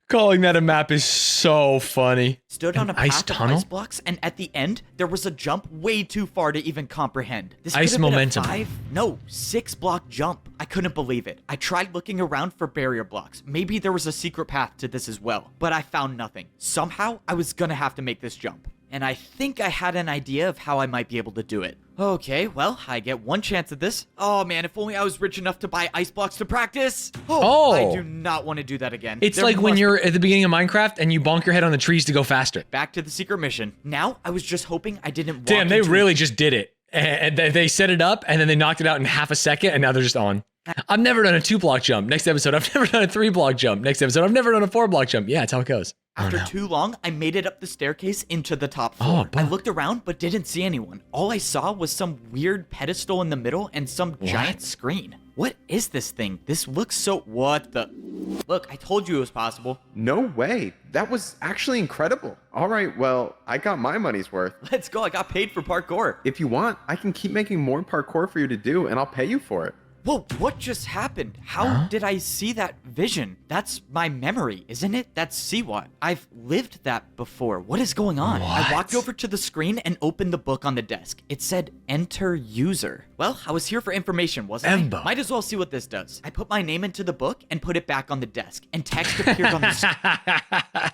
[SPEAKER 1] Calling that a map is so funny.
[SPEAKER 3] Stood on
[SPEAKER 1] An
[SPEAKER 3] a
[SPEAKER 1] ice
[SPEAKER 3] path of
[SPEAKER 1] tunnel?
[SPEAKER 3] ice blocks, and at the end, there was a jump way too far to even comprehend. This
[SPEAKER 1] Ice
[SPEAKER 3] could have
[SPEAKER 1] momentum.
[SPEAKER 3] been a 6 block jump. I couldn't believe it. I tried looking around for barrier blocks. Maybe there was a secret path to this as well, but I found nothing. Somehow, I was gonna have to make this jump. And I think I had an idea of how I might be able to do it. Okay, well, I get one chance at this. Oh man, if only I was rich enough to buy ice blocks to practice.
[SPEAKER 1] Oh.
[SPEAKER 3] I do not want to do that again.
[SPEAKER 1] It's
[SPEAKER 3] There
[SPEAKER 1] like when
[SPEAKER 3] must
[SPEAKER 1] you're at the beginning of Minecraft and you bonk your head on the trees to go faster.
[SPEAKER 3] back to the secret mission. Now, I was just hoping I didn't walk
[SPEAKER 1] Damn, they
[SPEAKER 3] into
[SPEAKER 1] really just did it. And they set it up and then they knocked it out in half a second and now they're just on. I've never done a 2-block jump. Next episode, I've never done a 3-block jump. Next episode, I've never done a 4-block jump. Yeah, that's how it goes.
[SPEAKER 3] After too long, I made it up the staircase into the top floor. I looked around but didn't see anyone. All I saw was some weird pedestal in the middle and some giant screen. What is this thing? This looks so... What the... Look, I told you it was possible.
[SPEAKER 6] No way. That was actually incredible. All right, well, I got my money's worth.
[SPEAKER 3] Let's go. I got paid for parkour.
[SPEAKER 6] If you want, I can keep making more parkour for you to do, and I'll pay you for it.
[SPEAKER 3] Whoa, what just happened? How did I see that vision? That's my memory, isn't it? That's Siwat. I've lived that before. What is going on? I walked over to the screen and opened the book on the desk. It said, enter user. Well, I was here for information, wasn't I? Might as well see what this does. I put my name into the book and put it back on the desk, and text appeared on the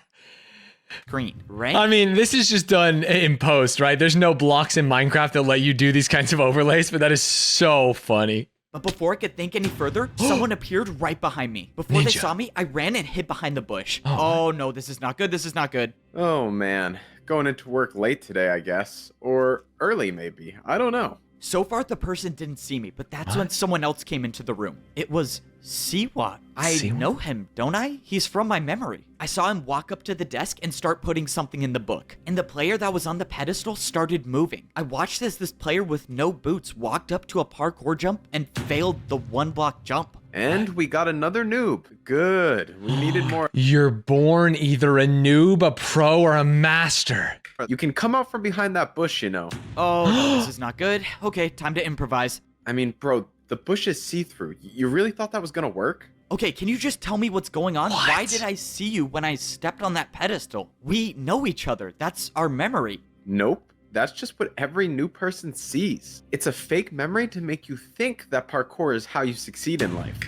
[SPEAKER 3] screen, right?
[SPEAKER 1] I mean, this is just done in post, right? There's no blocks in Minecraft that let you do these kinds of overlays, but that is so funny.
[SPEAKER 3] But before I could think any further, someone appeared right behind me. Before they saw me, I ran and hid behind the bush. Oh no, this is not good. This is not good.
[SPEAKER 6] Oh man, going into work late today, I guess. Or early maybe, I don't know.
[SPEAKER 3] So far, the person didn't see me, but that's when someone else came into the room. It was Siwat. I know him, don't I? He's from my memory. I saw him walk up to the desk and start putting something in the book. And the player that was on the pedestal started moving. I watched as this player with no boots walked up to a parkour jump and failed the 1-block jump.
[SPEAKER 6] And we got another noob. Good. We needed more.
[SPEAKER 1] You're born either a noob, a pro, or a master.
[SPEAKER 6] You can come out from behind that bush, you know.
[SPEAKER 3] Oh, no, this is not good. Okay, time to improvise.
[SPEAKER 6] I mean, bro, the bush is see-through. You really thought that was gonna work?
[SPEAKER 3] Okay, can you just tell me what's going on? Why did I see you when I stepped on that pedestal? We know each other. That's our memory.
[SPEAKER 6] Nope. That's just what every new person sees. It's a fake memory to make you think that parkour is how you succeed in life.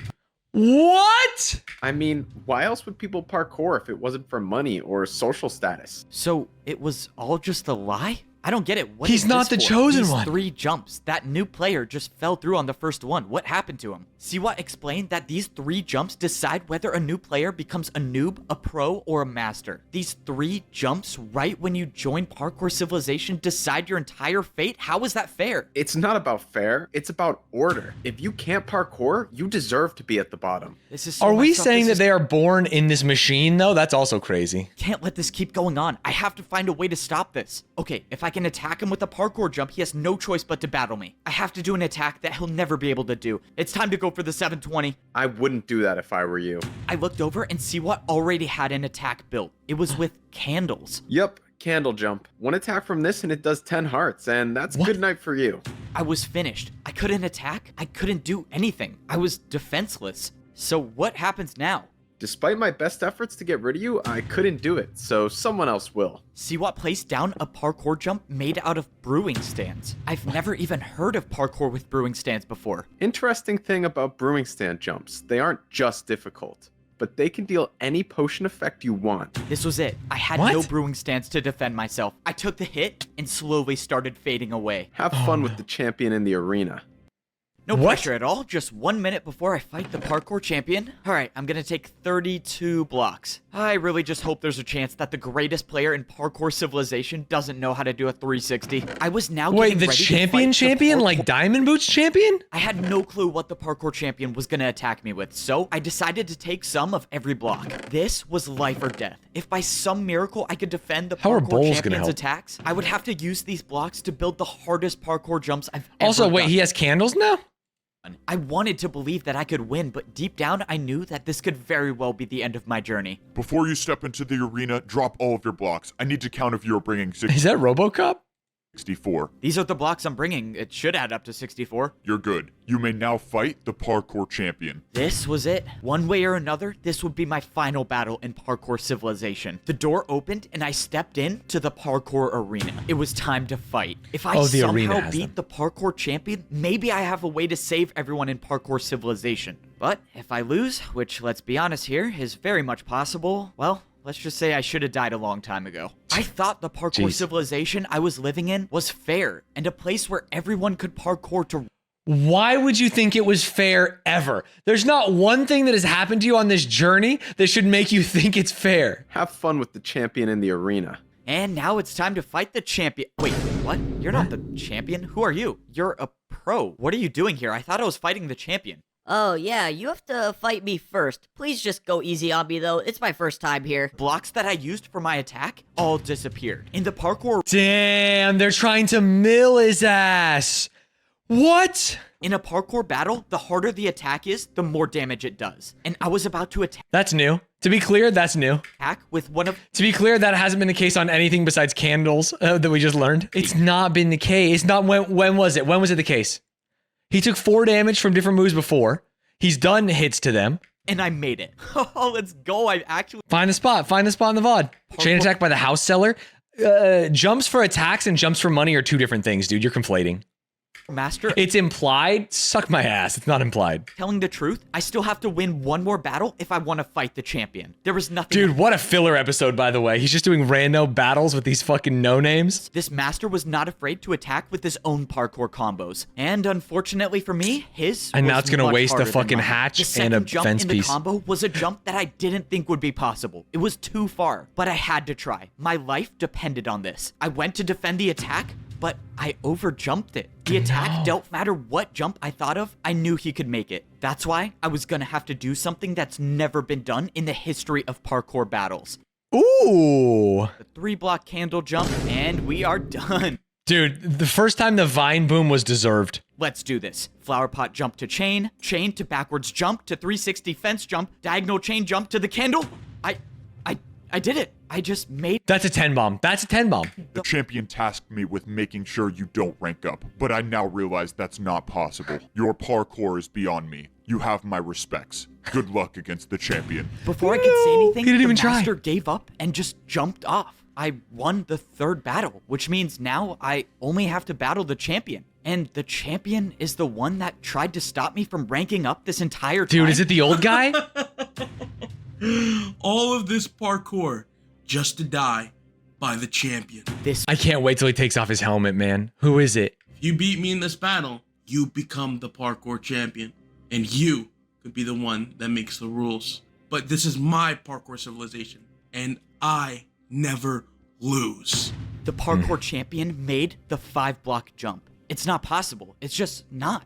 [SPEAKER 1] What?
[SPEAKER 6] I mean, why else would people parkour if it wasn't for money or social status?
[SPEAKER 3] So it was all just a lie? I don't get it. What
[SPEAKER 1] He's
[SPEAKER 3] is
[SPEAKER 1] not
[SPEAKER 3] this
[SPEAKER 1] the
[SPEAKER 3] for?
[SPEAKER 1] chosen
[SPEAKER 3] These
[SPEAKER 1] one.
[SPEAKER 3] 3 jumps. That new player just fell through on the first one. What happened to him? Siwat explained that these 3 jumps decide whether a new player becomes a noob, a pro, or a master. These 3 jumps right when you join Parkour Civilization decide your entire fate? How is that fair?
[SPEAKER 6] It's not about fair. It's about order. If you can't parkour, you deserve to be at the bottom.
[SPEAKER 3] This is so
[SPEAKER 1] Are we
[SPEAKER 3] messed up.
[SPEAKER 1] saying
[SPEAKER 3] This
[SPEAKER 1] that
[SPEAKER 3] is-
[SPEAKER 1] they are born in this machine, though? That's also crazy.
[SPEAKER 3] Can't let this keep going on. I have to find a way to stop this. Okay, if I can attack him with a parkour jump, he has no choice but to battle me. I have to do an attack that he'll never be able to do. It's time to go for the 720.
[SPEAKER 6] I wouldn't do that if I were you.
[SPEAKER 3] I looked over and Siwat already had an attack built. It was with candles.
[SPEAKER 6] Yep, candle jump. One attack from this and it does 10 hearts, and that's good night for you.
[SPEAKER 3] I was finished. I couldn't attack. I couldn't do anything. I was defenseless. So what happens now?
[SPEAKER 6] Despite my best efforts to get rid of you, I couldn't do it, so someone else will.
[SPEAKER 3] Siwat placed down a parkour jump made out of brewing stands. I've never even heard of parkour with brewing stands before.
[SPEAKER 6] Interesting thing about brewing stand jumps, they aren't just difficult, but they can deal any potion effect you want.
[SPEAKER 3] This was it. I had no brewing stands to defend myself. I took the hit and slowly started fading away.
[SPEAKER 6] Have fun with the champion in the arena.
[SPEAKER 3] No pressure at all, just 1 minute before I fight the parkour champion. Alright, I'm gonna take 32 blocks. I really just hope there's a chance that the greatest player in Parkour Civilization doesn't know how to do a 360. I was now
[SPEAKER 1] Wait,
[SPEAKER 3] getting
[SPEAKER 1] the
[SPEAKER 3] ready to
[SPEAKER 1] champion
[SPEAKER 3] fight the
[SPEAKER 1] champion?
[SPEAKER 3] parkour-
[SPEAKER 1] Like Diamond Boots champion?
[SPEAKER 3] I had no clue what the parkour champion was gonna attack me with, so I decided to take some of every block. This was life or death. If by some miracle I could defend the
[SPEAKER 1] How are
[SPEAKER 3] parkour
[SPEAKER 1] bowls gonna
[SPEAKER 3] champion's
[SPEAKER 1] help?
[SPEAKER 3] attacks, I would have to use these blocks to build the hardest parkour jumps I've ever
[SPEAKER 1] Also, wait,
[SPEAKER 3] done.
[SPEAKER 1] he has candles now?
[SPEAKER 3] I wanted to believe that I could win, but deep down I knew that this could very well be the end of my journey.
[SPEAKER 4] Before you step into the arena, drop all of your blocks. I need to count if you are bringing
[SPEAKER 1] Is that RoboCop?
[SPEAKER 4] 64.
[SPEAKER 3] These are the blocks I'm bringing. It should add up to 64.
[SPEAKER 4] You're good. You may now fight the parkour champion.
[SPEAKER 3] This was it. One way or another, this would be my final battle in Parkour Civilization. The door opened and I stepped into the parkour arena. It was time to fight. If I
[SPEAKER 1] the arena
[SPEAKER 3] somehow
[SPEAKER 1] has
[SPEAKER 3] beat the parkour champion, maybe I have a way to save everyone in Parkour Civilization. But if I lose, which let's be honest here, is very much possible, well, let's just say I should have died a long time ago. I thought the parkour civilization I was living in was fair and a place where everyone could parkour to...
[SPEAKER 1] Why would you think it was fair ever? There's not one thing that has happened to you on this journey that should make you think it's fair.
[SPEAKER 6] Have fun with the champion in the arena.
[SPEAKER 3] And now it's time to fight the champion. Wait, what? You're not the champion? Who are you? You're a pro. What are you doing here? I thought I was fighting the champion.
[SPEAKER 7] Oh, yeah, you have to fight me first. Please just go easy on me, though. It's my first time here.
[SPEAKER 3] Blocks that I used for my attack all disappeared. In the parkour,
[SPEAKER 1] Damn, they're trying to mill his ass. What?
[SPEAKER 3] in a parkour battle, the harder the attack is, the more damage it does. And I was about to
[SPEAKER 1] That's new. To be clear, that's new.
[SPEAKER 3] attack with one of
[SPEAKER 1] To be clear, that hasn't been the case on anything besides candles that we just learned. It's not been the case. Not when was it? When was it the case? He took 4 damage from different moves before. He's done hits to them.
[SPEAKER 3] and I made it. Oh, let's go. I actually
[SPEAKER 1] Find the spot. Find the spot in the VOD. Chain attack by the house seller. Jumps for attacks and jumps for money are 2 different things, dude. You're conflating.
[SPEAKER 3] master
[SPEAKER 1] It's implied. Suck my ass. It's not implied.
[SPEAKER 3] telling the truth. I still have to win one more battle if I want to fight the champion. There was nothing.
[SPEAKER 1] Dude, what a filler episode, by the way. He's just doing random battles with these fucking no-names.
[SPEAKER 3] This master was not afraid to attack with his own parkour combos. And unfortunately for me, his
[SPEAKER 1] And now
[SPEAKER 3] was
[SPEAKER 1] it's gonna
[SPEAKER 3] much
[SPEAKER 1] waste a
[SPEAKER 3] harder than
[SPEAKER 1] fucking
[SPEAKER 3] mine.
[SPEAKER 1] hatch
[SPEAKER 3] The
[SPEAKER 1] and a
[SPEAKER 3] second jump
[SPEAKER 1] fence
[SPEAKER 3] in the
[SPEAKER 1] piece.
[SPEAKER 3] combo was a jump that I didn't think would be possible. It was too far, but I had to try. My life depended on this. I went to defend the attack, but I overjumped it. The attack don't matter what jump I thought of, I knew he could make it. That's why I was gonna have to do something that's never been done in the history of parkour battles.
[SPEAKER 1] Ooh.
[SPEAKER 3] The 3-block candle jump, and we are done.
[SPEAKER 1] Dude, the first time the vine boom was deserved.
[SPEAKER 3] Let's do this. Flower pot jump to chain to backwards jump to 360 fence jump, diagonal chain jump to the candle. I did it. I just made
[SPEAKER 1] That's a 10 bomb. That's a 10 bomb.
[SPEAKER 4] The champion tasked me with making sure you don't rank up, but I now realize that's not possible. Your parkour is beyond me. You have my respects. Good luck against the champion.
[SPEAKER 3] Before I could say anything,
[SPEAKER 1] he didn't
[SPEAKER 3] the
[SPEAKER 1] even try.
[SPEAKER 3] master gave up and just jumped off. I won the 3rd battle, which means now I only have to battle the champion. And the champion is the one that tried to stop me from ranking up this entire time.
[SPEAKER 1] Dude, is it the old guy?
[SPEAKER 9] All of this parkour just to die by the champion.
[SPEAKER 3] This
[SPEAKER 1] I can't wait till he takes off his helmet, man. Who is it?
[SPEAKER 9] If you beat me in this battle, you become the parkour champion. And you could be the one that makes the rules. But this is my parkour civilization. And I never lose.
[SPEAKER 3] the parkour champion made the 5-block jump. It's not possible. It's just not.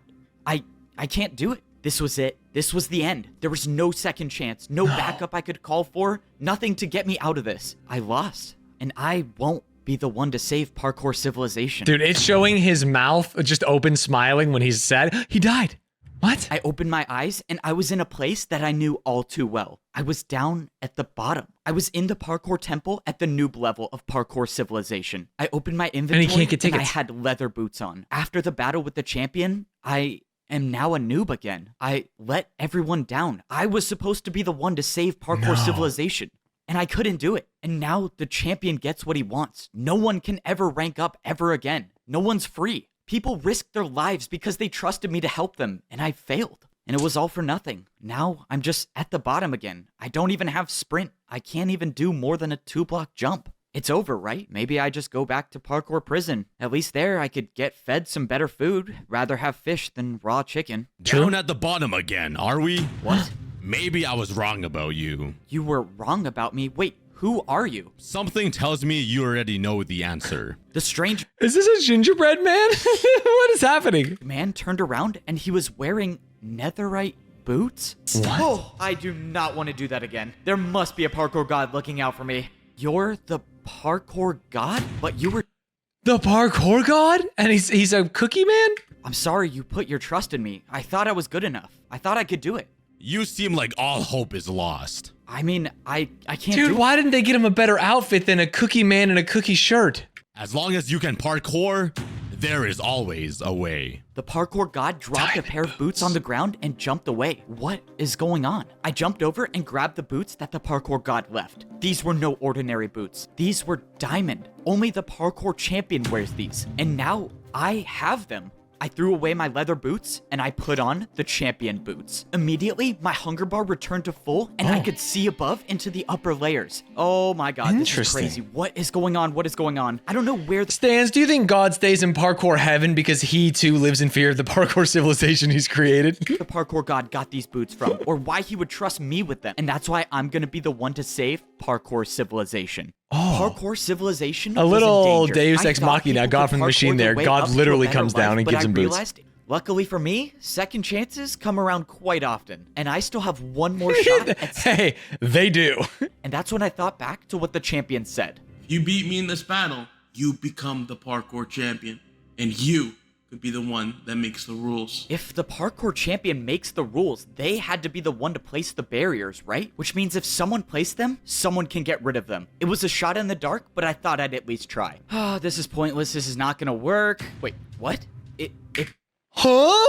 [SPEAKER 3] I can't do it. This was it. This was the end. There was no second chance, no backup I could call for, nothing to get me out of this. I lost, and I won't be the one to save parkour civilization.
[SPEAKER 1] Dude, it's showing his mouth just open smiling when he's sad. He died. What?
[SPEAKER 3] I opened my eyes, and I was in a place that I knew all too well. I was down at the bottom. I was in the parkour temple at the noob level of parkour civilization. I opened my inventory,
[SPEAKER 1] can't get
[SPEAKER 3] and I
[SPEAKER 1] tickets.
[SPEAKER 3] had leather boots on. After the battle with the champion, I am now a noob again. I let everyone down. I was supposed to be the one to save parkour civilization, and I couldn't do it. And now the champion gets what he wants. No one can ever rank up ever again. No one's free. People risked their lives because they trusted me to help them, and I failed. And it was all for nothing. Now I'm just at the bottom again. I don't even have sprint. I can't even do more than a 2-block jump. It's over, right? Maybe I just go back to parkour prison. At least there I could get fed some better food. Rather have fish than raw chicken.
[SPEAKER 10] Down at the bottom again, are we?
[SPEAKER 3] What?
[SPEAKER 10] Maybe I was wrong about you.
[SPEAKER 3] You were wrong about me. Wait, who are you?
[SPEAKER 10] Something tells me you already know the answer.
[SPEAKER 3] The strange
[SPEAKER 1] Is this a gingerbread man? What is happening?
[SPEAKER 3] man turned around and he was wearing netherite boots?
[SPEAKER 1] What?
[SPEAKER 3] Oh, I do not want to do that again. There must be a parkour god looking out for me. You're the parkour god? But you were...
[SPEAKER 1] The parkour god? And he's a cookie man?
[SPEAKER 3] I'm sorry you put your trust in me. I thought I was good enough. I thought I could do it.
[SPEAKER 10] You seem like all hope is lost.
[SPEAKER 3] I mean, I can't
[SPEAKER 1] Dude,
[SPEAKER 3] do
[SPEAKER 1] why didn't they get him a better outfit than a cookie man in a cookie shirt?
[SPEAKER 10] As long as you can parkour, there is always a way.
[SPEAKER 3] The parkour god dropped a pair of boots on the ground and jumped away. What is going on? I jumped over and grabbed the boots that the parkour god left. These were no ordinary boots. These were diamond. Only the parkour champion wears these. And now I have them. I threw away my leather boots and I put on the champion boots. Immediately, my hunger bar returned to full and I could see above into the upper layers. Oh my god, this is
[SPEAKER 1] Interesting.
[SPEAKER 3] crazy. What is going on? What is going on? I don't know where the
[SPEAKER 1] Stanz, do you think God stays in parkour heaven because he too lives in fear of the parkour civilization he's created?
[SPEAKER 3] the parkour god got these boots from, or why he would trust me with them. And that's why I'm gonna be the one to save parkour civilization. Parkour civilization
[SPEAKER 1] A
[SPEAKER 3] was in
[SPEAKER 1] little
[SPEAKER 3] danger.
[SPEAKER 1] Deus
[SPEAKER 3] I
[SPEAKER 1] Ex
[SPEAKER 3] thought
[SPEAKER 1] Machina,
[SPEAKER 3] people
[SPEAKER 1] God
[SPEAKER 3] could
[SPEAKER 1] from the
[SPEAKER 3] parkour
[SPEAKER 1] machine
[SPEAKER 3] their
[SPEAKER 1] there.
[SPEAKER 3] way
[SPEAKER 1] God
[SPEAKER 3] up to a
[SPEAKER 1] literally
[SPEAKER 3] better
[SPEAKER 1] comes down
[SPEAKER 3] life,
[SPEAKER 1] and
[SPEAKER 3] but
[SPEAKER 1] gives
[SPEAKER 3] I
[SPEAKER 1] him boots.
[SPEAKER 3] realized Luckily for me, second chances come around quite often, and I still have one more shot at
[SPEAKER 1] Hey, they do.
[SPEAKER 3] And that's when I thought back to what the champion said.
[SPEAKER 9] If you beat me in this battle, you become the parkour champion. And you could be the one that makes the rules.
[SPEAKER 3] If the parkour champion makes the rules, they had to be the one to place the barriers, right? Which means if someone placed them, someone can get rid of them. It was a shot in the dark, but I thought I'd at least try. Ah, this is pointless. This is not gonna work. Wait, what? It
[SPEAKER 1] Huh?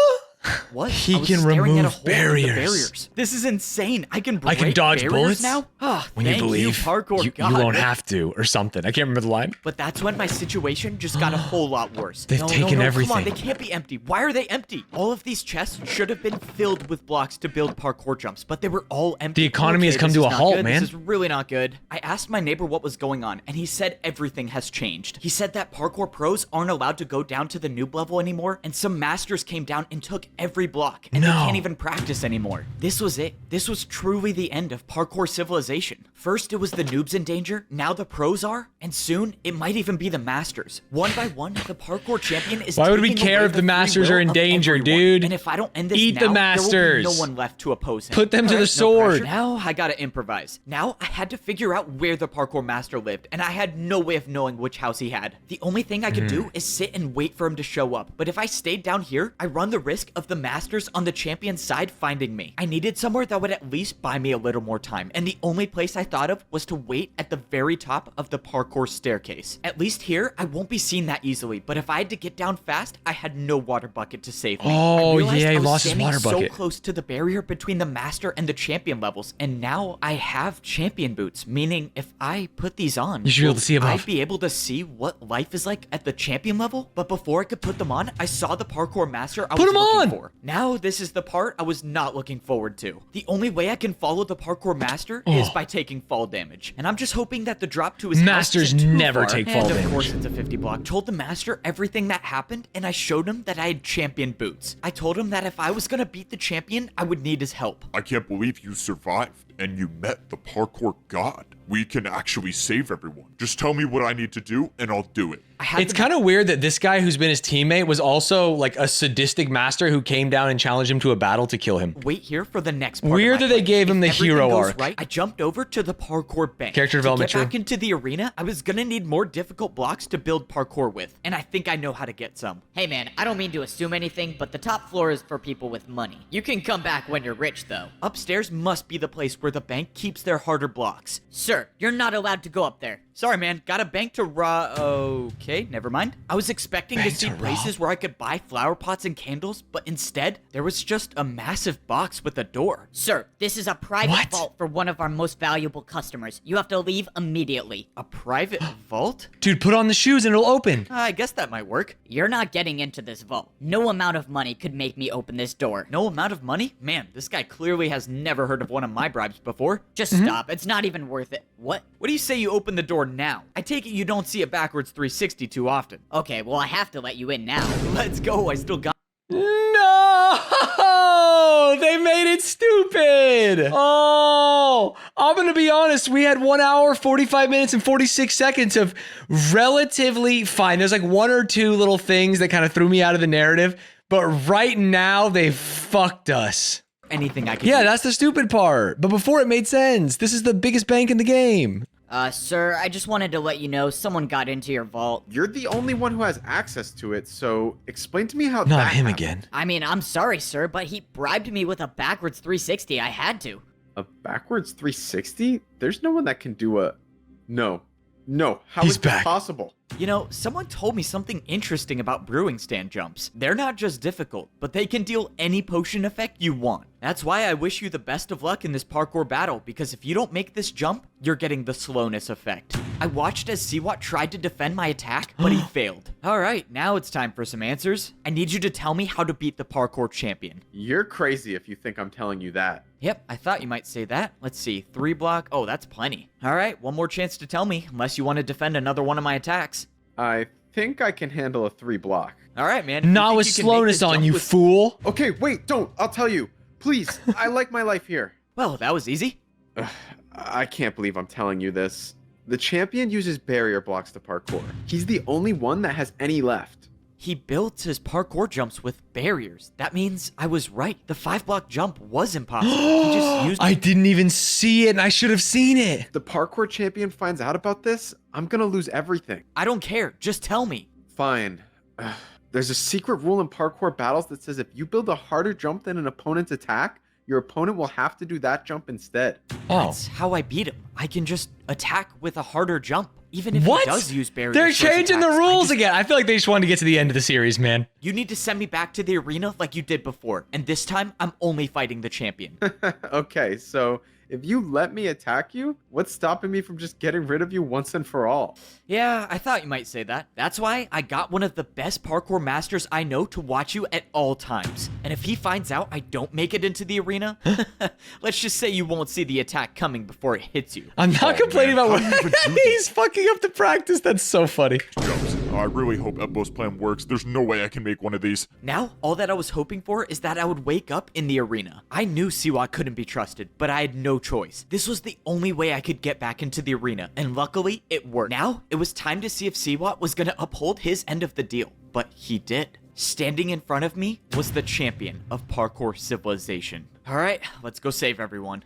[SPEAKER 3] What?
[SPEAKER 1] He
[SPEAKER 3] I was
[SPEAKER 1] can
[SPEAKER 3] staring at a
[SPEAKER 1] remove
[SPEAKER 3] hole in the
[SPEAKER 1] barriers.
[SPEAKER 3] This is insane. I can break
[SPEAKER 1] I can dodge
[SPEAKER 3] barriers
[SPEAKER 1] bullets
[SPEAKER 3] now? Ah,
[SPEAKER 1] when you
[SPEAKER 3] thank
[SPEAKER 1] believe
[SPEAKER 3] parkour
[SPEAKER 1] you
[SPEAKER 3] god.
[SPEAKER 1] won't have to, or something. I can't remember the line.
[SPEAKER 3] But that's when my situation just got a whole lot worse.
[SPEAKER 1] They've taken everything.
[SPEAKER 3] Come on, they can't be empty. Why are they empty? All of these chests should have been filled with blocks to build parkour jumps, but they were all empty.
[SPEAKER 1] The economy has come
[SPEAKER 3] this
[SPEAKER 1] to
[SPEAKER 3] is
[SPEAKER 1] a
[SPEAKER 3] not
[SPEAKER 1] halt,
[SPEAKER 3] good.
[SPEAKER 1] man.
[SPEAKER 3] This is really not good. I asked my neighbor what was going on, and he said everything has changed. He said that parkour pros aren't allowed to go down to the noob level anymore, and some masters came down and took every block, and they can't even practice anymore. This was it. This was truly the end of parkour civilization. First, it was the noobs in danger, now the pros are, and soon, it might even be the masters. One by one, the parkour champion is
[SPEAKER 1] Why would we
[SPEAKER 3] taking
[SPEAKER 1] care
[SPEAKER 3] away
[SPEAKER 1] if the masters
[SPEAKER 3] free
[SPEAKER 1] are in
[SPEAKER 3] will of
[SPEAKER 1] danger,
[SPEAKER 3] everyone.
[SPEAKER 1] dude?
[SPEAKER 3] And if I don't end this
[SPEAKER 1] Eat
[SPEAKER 3] now,
[SPEAKER 1] the
[SPEAKER 3] there will
[SPEAKER 1] masters.
[SPEAKER 3] be no one left to oppose him.
[SPEAKER 1] Put them to the
[SPEAKER 3] No
[SPEAKER 1] sword.
[SPEAKER 3] pressure. Now, I gotta improvise. Now, I had to figure out where the parkour master lived, and I had no way of knowing which house he had. The only thing I could do is sit and wait for him to show up, but if I stayed down here, I run the risk of the masters on the champion's side finding me. I needed somewhere that would at least buy me a little more time, and the only place I thought of was to wait at the very top of the parkour staircase. At least here, I won't be seen that easily, but if I had to get down fast, I had no water bucket to save me.
[SPEAKER 1] Oh,
[SPEAKER 3] I realized
[SPEAKER 1] yeah, he
[SPEAKER 3] I was
[SPEAKER 1] lost his
[SPEAKER 3] standing
[SPEAKER 1] water bucket.
[SPEAKER 3] so close to the barrier between the master and the champion levels, and now I have champion boots, meaning if I put these on,
[SPEAKER 1] You should be able to see above.
[SPEAKER 3] I'd be able to see what life is like at the champion level, but before I could put them on, I saw the parkour master I
[SPEAKER 1] Put
[SPEAKER 3] was
[SPEAKER 1] 'em
[SPEAKER 3] looking
[SPEAKER 1] on!
[SPEAKER 3] for. Now, this is the part I was not looking forward to. The only way I can follow the parkour master is by taking fall damage, and I'm just hoping that the drop to his house
[SPEAKER 1] Masters
[SPEAKER 3] isn't too
[SPEAKER 1] never
[SPEAKER 3] far.
[SPEAKER 1] take fall
[SPEAKER 3] And of
[SPEAKER 1] damage.
[SPEAKER 3] course it's a 50 block. Told the master everything that happened, and I showed him that I had champion boots. I told him that if I was gonna beat the champion, I would need his help.
[SPEAKER 4] I can't believe you survived and you met the parkour god. We can actually save everyone. Just tell me what I need to do and I'll do it.
[SPEAKER 1] It's kind of weird that this guy who's been his teammate was also like a sadistic master who came down and challenged him to a battle to kill him.
[SPEAKER 3] Wait here for the next part.
[SPEAKER 1] Weird
[SPEAKER 3] of my
[SPEAKER 1] that they
[SPEAKER 3] plan.
[SPEAKER 1] gave him the
[SPEAKER 3] If everything
[SPEAKER 1] hero
[SPEAKER 3] goes
[SPEAKER 1] arc.
[SPEAKER 3] Right, I jumped over to the parkour bank.
[SPEAKER 1] Character development,
[SPEAKER 3] To get back
[SPEAKER 1] true.
[SPEAKER 3] into the arena, I was gonna need more difficult blocks to build parkour with, and I think I know how to get some.
[SPEAKER 7] Hey man, I don't mean to assume anything, but the top floor is for people with money. You can come back when you're rich though.
[SPEAKER 3] Upstairs must be the place where the bank keeps their harder blocks.
[SPEAKER 7] Sir, you're not allowed to go up there.
[SPEAKER 3] Sorry, man. Got a bank to Okay, never mind. I was expecting to see places where I could buy flower pots and candles, but instead, there was just a massive box with a door.
[SPEAKER 7] Sir, this is a private vault for one of our most valuable customers. You have to leave immediately.
[SPEAKER 3] A private vault?
[SPEAKER 1] Dude, put on the shoes and it'll open.
[SPEAKER 3] I guess that might work.
[SPEAKER 7] You're not getting into this vault. No amount of money could make me open this door.
[SPEAKER 3] No amount of money? Man, this guy clearly has never heard of one of my bribes before.
[SPEAKER 7] Just stop. It's not even worth it. What?
[SPEAKER 3] What do you say you open the door now? I take it you don't see it backwards 360 too often.
[SPEAKER 7] Okay, well, I have to let you in now.
[SPEAKER 3] Let's go. I still got.
[SPEAKER 1] No! They made it stupid! Oh! I'm gonna be honest, we had 1 hour, 45 minutes, and 46 seconds of relatively fine. There's like one or two little things that kind of threw me out of the narrative, but right now they fucked us.
[SPEAKER 3] Anything I can
[SPEAKER 1] Yeah,
[SPEAKER 3] do.
[SPEAKER 1] that's the stupid part. But before it made sense. This is the biggest bank in the game.
[SPEAKER 7] Sir, I just wanted to let you know someone got into your vault.
[SPEAKER 6] You're the only one who has access to it, so explain to me how
[SPEAKER 1] Not
[SPEAKER 6] that
[SPEAKER 1] him
[SPEAKER 6] happened.
[SPEAKER 1] again.
[SPEAKER 7] I mean, I'm sorry, sir, but he bribed me with a backwards 360. I had to.
[SPEAKER 6] A backwards 360? There's no one that can do a... No. How
[SPEAKER 1] He's
[SPEAKER 6] is this
[SPEAKER 1] back.
[SPEAKER 6] possible?
[SPEAKER 3] You know, someone told me something interesting about brewing stand jumps. They're not just difficult, but they can deal any potion effect you want. That's why I wish you the best of luck in this parkour battle, because if you don't make this jump, you're getting the slowness effect. I watched as Siwat tried to defend my attack, but he failed. Alright, now it's time for some answers. I need you to tell me how to beat the parkour champion.
[SPEAKER 6] You're crazy if you think I'm telling you that.
[SPEAKER 3] Yep, I thought you might say that. Let's see, 3 block. Oh, that's plenty. Alright, one more chance to tell me, unless you want to defend another one of my attacks.
[SPEAKER 6] I think I can handle a 3 block.
[SPEAKER 3] Alright, man. if you
[SPEAKER 1] Not
[SPEAKER 3] think
[SPEAKER 1] with
[SPEAKER 3] you can make
[SPEAKER 1] slowness
[SPEAKER 3] this
[SPEAKER 1] on,
[SPEAKER 3] jump
[SPEAKER 1] you
[SPEAKER 3] with-
[SPEAKER 1] fool.
[SPEAKER 6] Okay, wait, don't. I'll tell you. Please, I like my life here.
[SPEAKER 3] Well, that was easy.
[SPEAKER 6] I can't believe I'm telling you this. The champion uses barrier blocks to parkour. He's the only one that has any left.
[SPEAKER 3] He built his parkour jumps with barriers. That means I was right. The 5-block jump was impossible. He just used
[SPEAKER 1] I didn't even see it, and I should have seen it.
[SPEAKER 6] If the parkour champion finds out about this, I'm gonna lose everything.
[SPEAKER 3] I don't care. Just tell me.
[SPEAKER 6] Fine. There's a secret rule in parkour battles that says if you build a harder jump than an opponent's attack, your opponent will have to do that jump instead.
[SPEAKER 1] Oh.
[SPEAKER 3] That's how I beat him. I can just attack with a harder jump. Even if
[SPEAKER 1] What?
[SPEAKER 3] he does use barriers.
[SPEAKER 1] They're
[SPEAKER 3] for his
[SPEAKER 1] changing the
[SPEAKER 3] attacks,
[SPEAKER 1] rules again. I feel like they just wanted to get to the end of the series, man.
[SPEAKER 3] You need to send me back to the arena like you did before. And this time, I'm only fighting the champion.
[SPEAKER 6] Okay, so if you let me attack you, what's stopping me from just getting rid of you once and for all?
[SPEAKER 3] Yeah, I thought you might say that. That's why I got one of the best parkour masters I know to watch you at all times. And if he finds out I don't make it into the arena, let's just say you won't see the attack coming before it hits you.
[SPEAKER 1] I'm not complaining
[SPEAKER 4] man,
[SPEAKER 1] about
[SPEAKER 4] how do you
[SPEAKER 1] what
[SPEAKER 4] even do
[SPEAKER 1] he's fucking up the practice. That's so funny.
[SPEAKER 4] Jumps. I really hope Ebbo's plan works. There's no way I can make one of these.
[SPEAKER 3] Now, all that I was hoping for is that I would wake up in the arena. I knew Siwa couldn't be trusted, but I had no choice. This was the only way I could get back into the arena, and luckily, it worked. Now, it was time to see if Siwa was gonna uphold his end of the deal, but he did. Standing in front of me was the champion of parkour civilization. All right, let's go save everyone.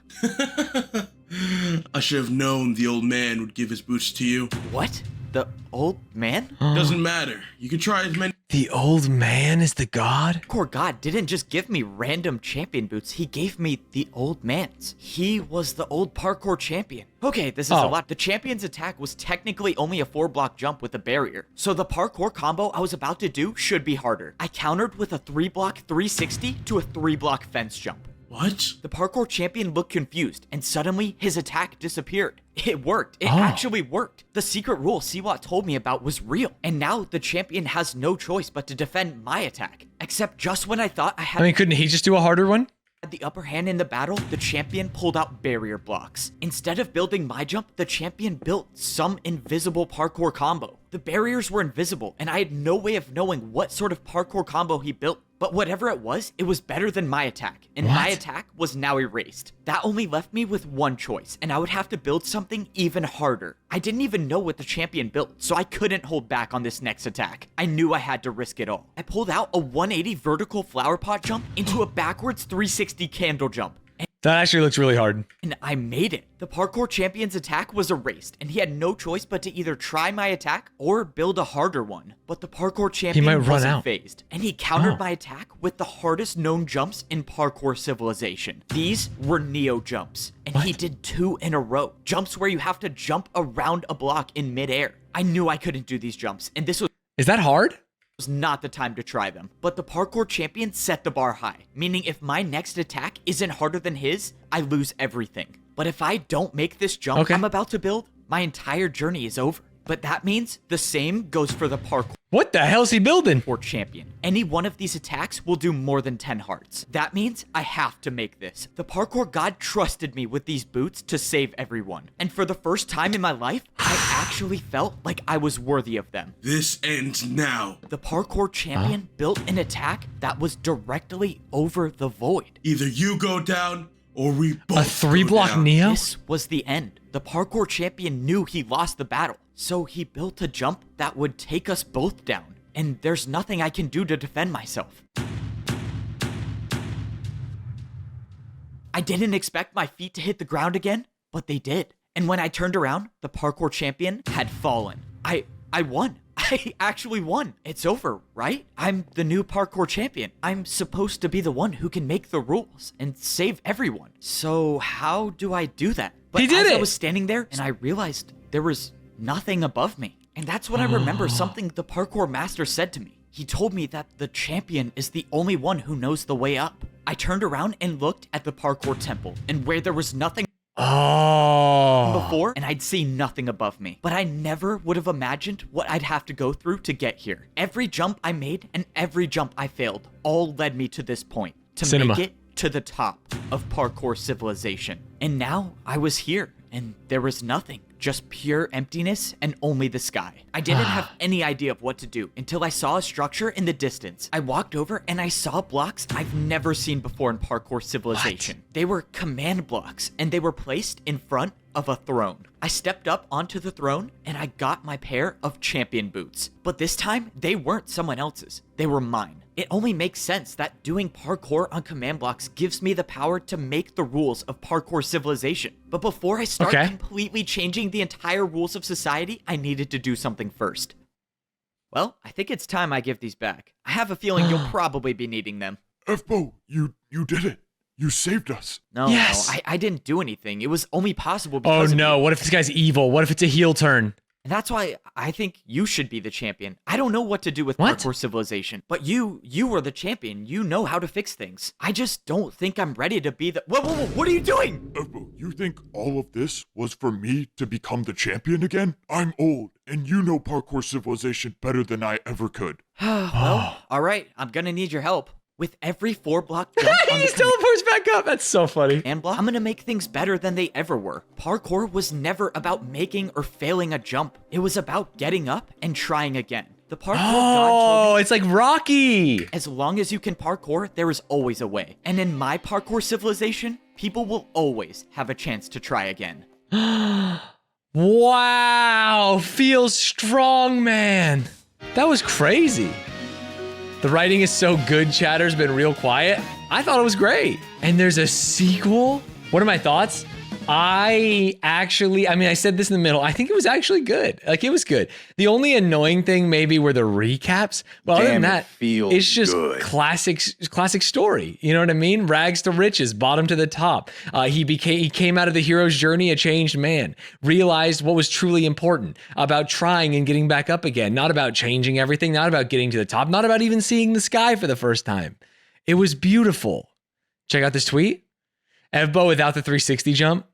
[SPEAKER 9] I should have known the old man would give his boots to you.
[SPEAKER 3] What? The old man?
[SPEAKER 9] Doesn't matter. You can try as many.
[SPEAKER 1] The old man is the god?
[SPEAKER 3] Parkour God didn't just give me random champion boots, he gave me the old man's. He was the old parkour champion. Okay, this is a lot. The champion's attack was technically only a 4-block jump with a barrier. So the parkour combo I was about to do should be harder. I countered with a 3-block 360 to a 3-block fence jump.
[SPEAKER 9] What?
[SPEAKER 3] The parkour champion looked confused, and suddenly his attack disappeared. It worked. It actually worked. The secret rule Siwa told me about was real, and now the champion has no choice but to defend my attack. Except just when I thought I had
[SPEAKER 1] couldn't he just do a harder one?
[SPEAKER 3] the upper hand in the battle, the champion pulled out barrier blocks. Instead of building my jump, the champion built some invisible parkour combo. The barriers were invisible, and I had no way of knowing what sort of parkour combo he built. But whatever it was better than my attack, and my attack was now erased. That only left me with one choice, and I would have to build something even harder. I didn't even know what the champion built, so I couldn't hold back on this next attack. I knew I had to risk it all. I pulled out a 180 vertical flower pot jump into a backwards 360 candle jump.
[SPEAKER 1] That actually looks really hard.
[SPEAKER 3] And I made it. The parkour champion's attack was erased, and he had no choice but to either try my attack or build a harder one. But the parkour champion wasn't phased, and he countered my attack with the hardest known jumps in parkour civilization. These were Neo jumps, and he did 2 in a row. Jumps where you have to jump around a block in midair. I knew I couldn't do these jumps, and this was—
[SPEAKER 1] Is that hard?
[SPEAKER 3] was not the time to try them. But the parkour champion set the bar high, meaning if my next attack isn't harder than his, I lose everything. But if I don't make this jump I'm about to build, my entire journey is over. But that means the same goes for the parkour.
[SPEAKER 1] What the hell's he building?
[SPEAKER 3] Or champion. Any one of these attacks will do more than 10 hearts. That means I have to make this. The parkour god trusted me with these boots to save everyone. And for the first time in my life, I actually felt like I was worthy of them.
[SPEAKER 9] This ends now.
[SPEAKER 3] The parkour champion built an attack that was directly over the void.
[SPEAKER 9] Either you go down or we both
[SPEAKER 1] A 3-block Neo?
[SPEAKER 3] This was the end. The parkour champion knew he lost the battle, so he built a jump that would take us both down. And there's nothing I can do to defend myself. I didn't expect my feet to hit the ground again, but they did. And when I turned around, the parkour champion had fallen. I won. I actually won. It's over, right? I'm the new parkour champion. I'm supposed to be the one who can make the rules and save everyone. So how do I do that? But
[SPEAKER 1] He did
[SPEAKER 3] as I
[SPEAKER 1] it!
[SPEAKER 3] was standing there and I realized there was nothing above me. And that's when I remember something the parkour master said to me. He told me that the champion is the only one who knows the way up. I turned around and looked at the parkour temple, and where there was nothing before, and I'd seen nothing above me. But I never would have imagined what I'd have to go through to get here. Every jump I made and every jump I failed all led me to this point, to make it to the top of parkour civilization. And now I was here, and there was nothing. Just pure emptiness and only the sky. I didn't have any idea of what to do until I saw a structure in the distance. I walked over and I saw blocks I've never seen before in parkour civilization. They were command blocks, and they were placed in front of a throne. I stepped up onto the throne and I got my pair of champion boots. But this time, they weren't someone else's. They were mine. It only makes sense that doing parkour on command blocks gives me the power to make the rules of parkour civilization. But before I start completely changing the entire rules of society, I needed to do something first. Well, I think it's time I give these back. I have a feeling you'll probably be needing them.
[SPEAKER 4] F-Bo, you did it. You saved us.
[SPEAKER 3] No, I didn't do anything. It was only possible because
[SPEAKER 1] Oh
[SPEAKER 3] of
[SPEAKER 1] no,
[SPEAKER 3] you.
[SPEAKER 1] what if this guy's evil? What if it's a heel turn?
[SPEAKER 3] And that's why I think you should be the champion. I don't know what to do with parkour civilization, but you were the champion. You know how to fix things. I just don't think I'm ready to be the— Whoa, what are you doing?
[SPEAKER 4] F-Bo, you think all of this was for me to become the champion again? I'm old, and you know parkour civilization better than I ever could.
[SPEAKER 3] Well, all right, I'm gonna need your help. With every 4-block jump on
[SPEAKER 1] He
[SPEAKER 3] the
[SPEAKER 1] just teleports back up. That's so funny.
[SPEAKER 3] command block, I'm gonna make things better than they ever were. Parkour was never about making or failing a jump. It was about getting up and trying again. The parkour god told me,
[SPEAKER 1] it's like Rocky.
[SPEAKER 3] as long as you can parkour, there is always a way. And in my parkour civilization, people will always have a chance to try again.
[SPEAKER 1] Wow, feels strong, man. That was crazy. The writing is so good, chatter's been real quiet. I thought it was great. And there's a sequel? What are my thoughts? I said this in the middle. I think it was actually good. Like, it was good. The only annoying thing maybe were the recaps. But other than that, it's just classic story. You know what I mean? Rags to riches, bottom to the top. He came out of the hero's journey a changed man. Realized what was truly important about trying and getting back up again. Not about changing everything. Not about getting to the top. Not about even seeing the sky for the first time. It was beautiful. Check out this tweet. F-Bo without the 360 jump.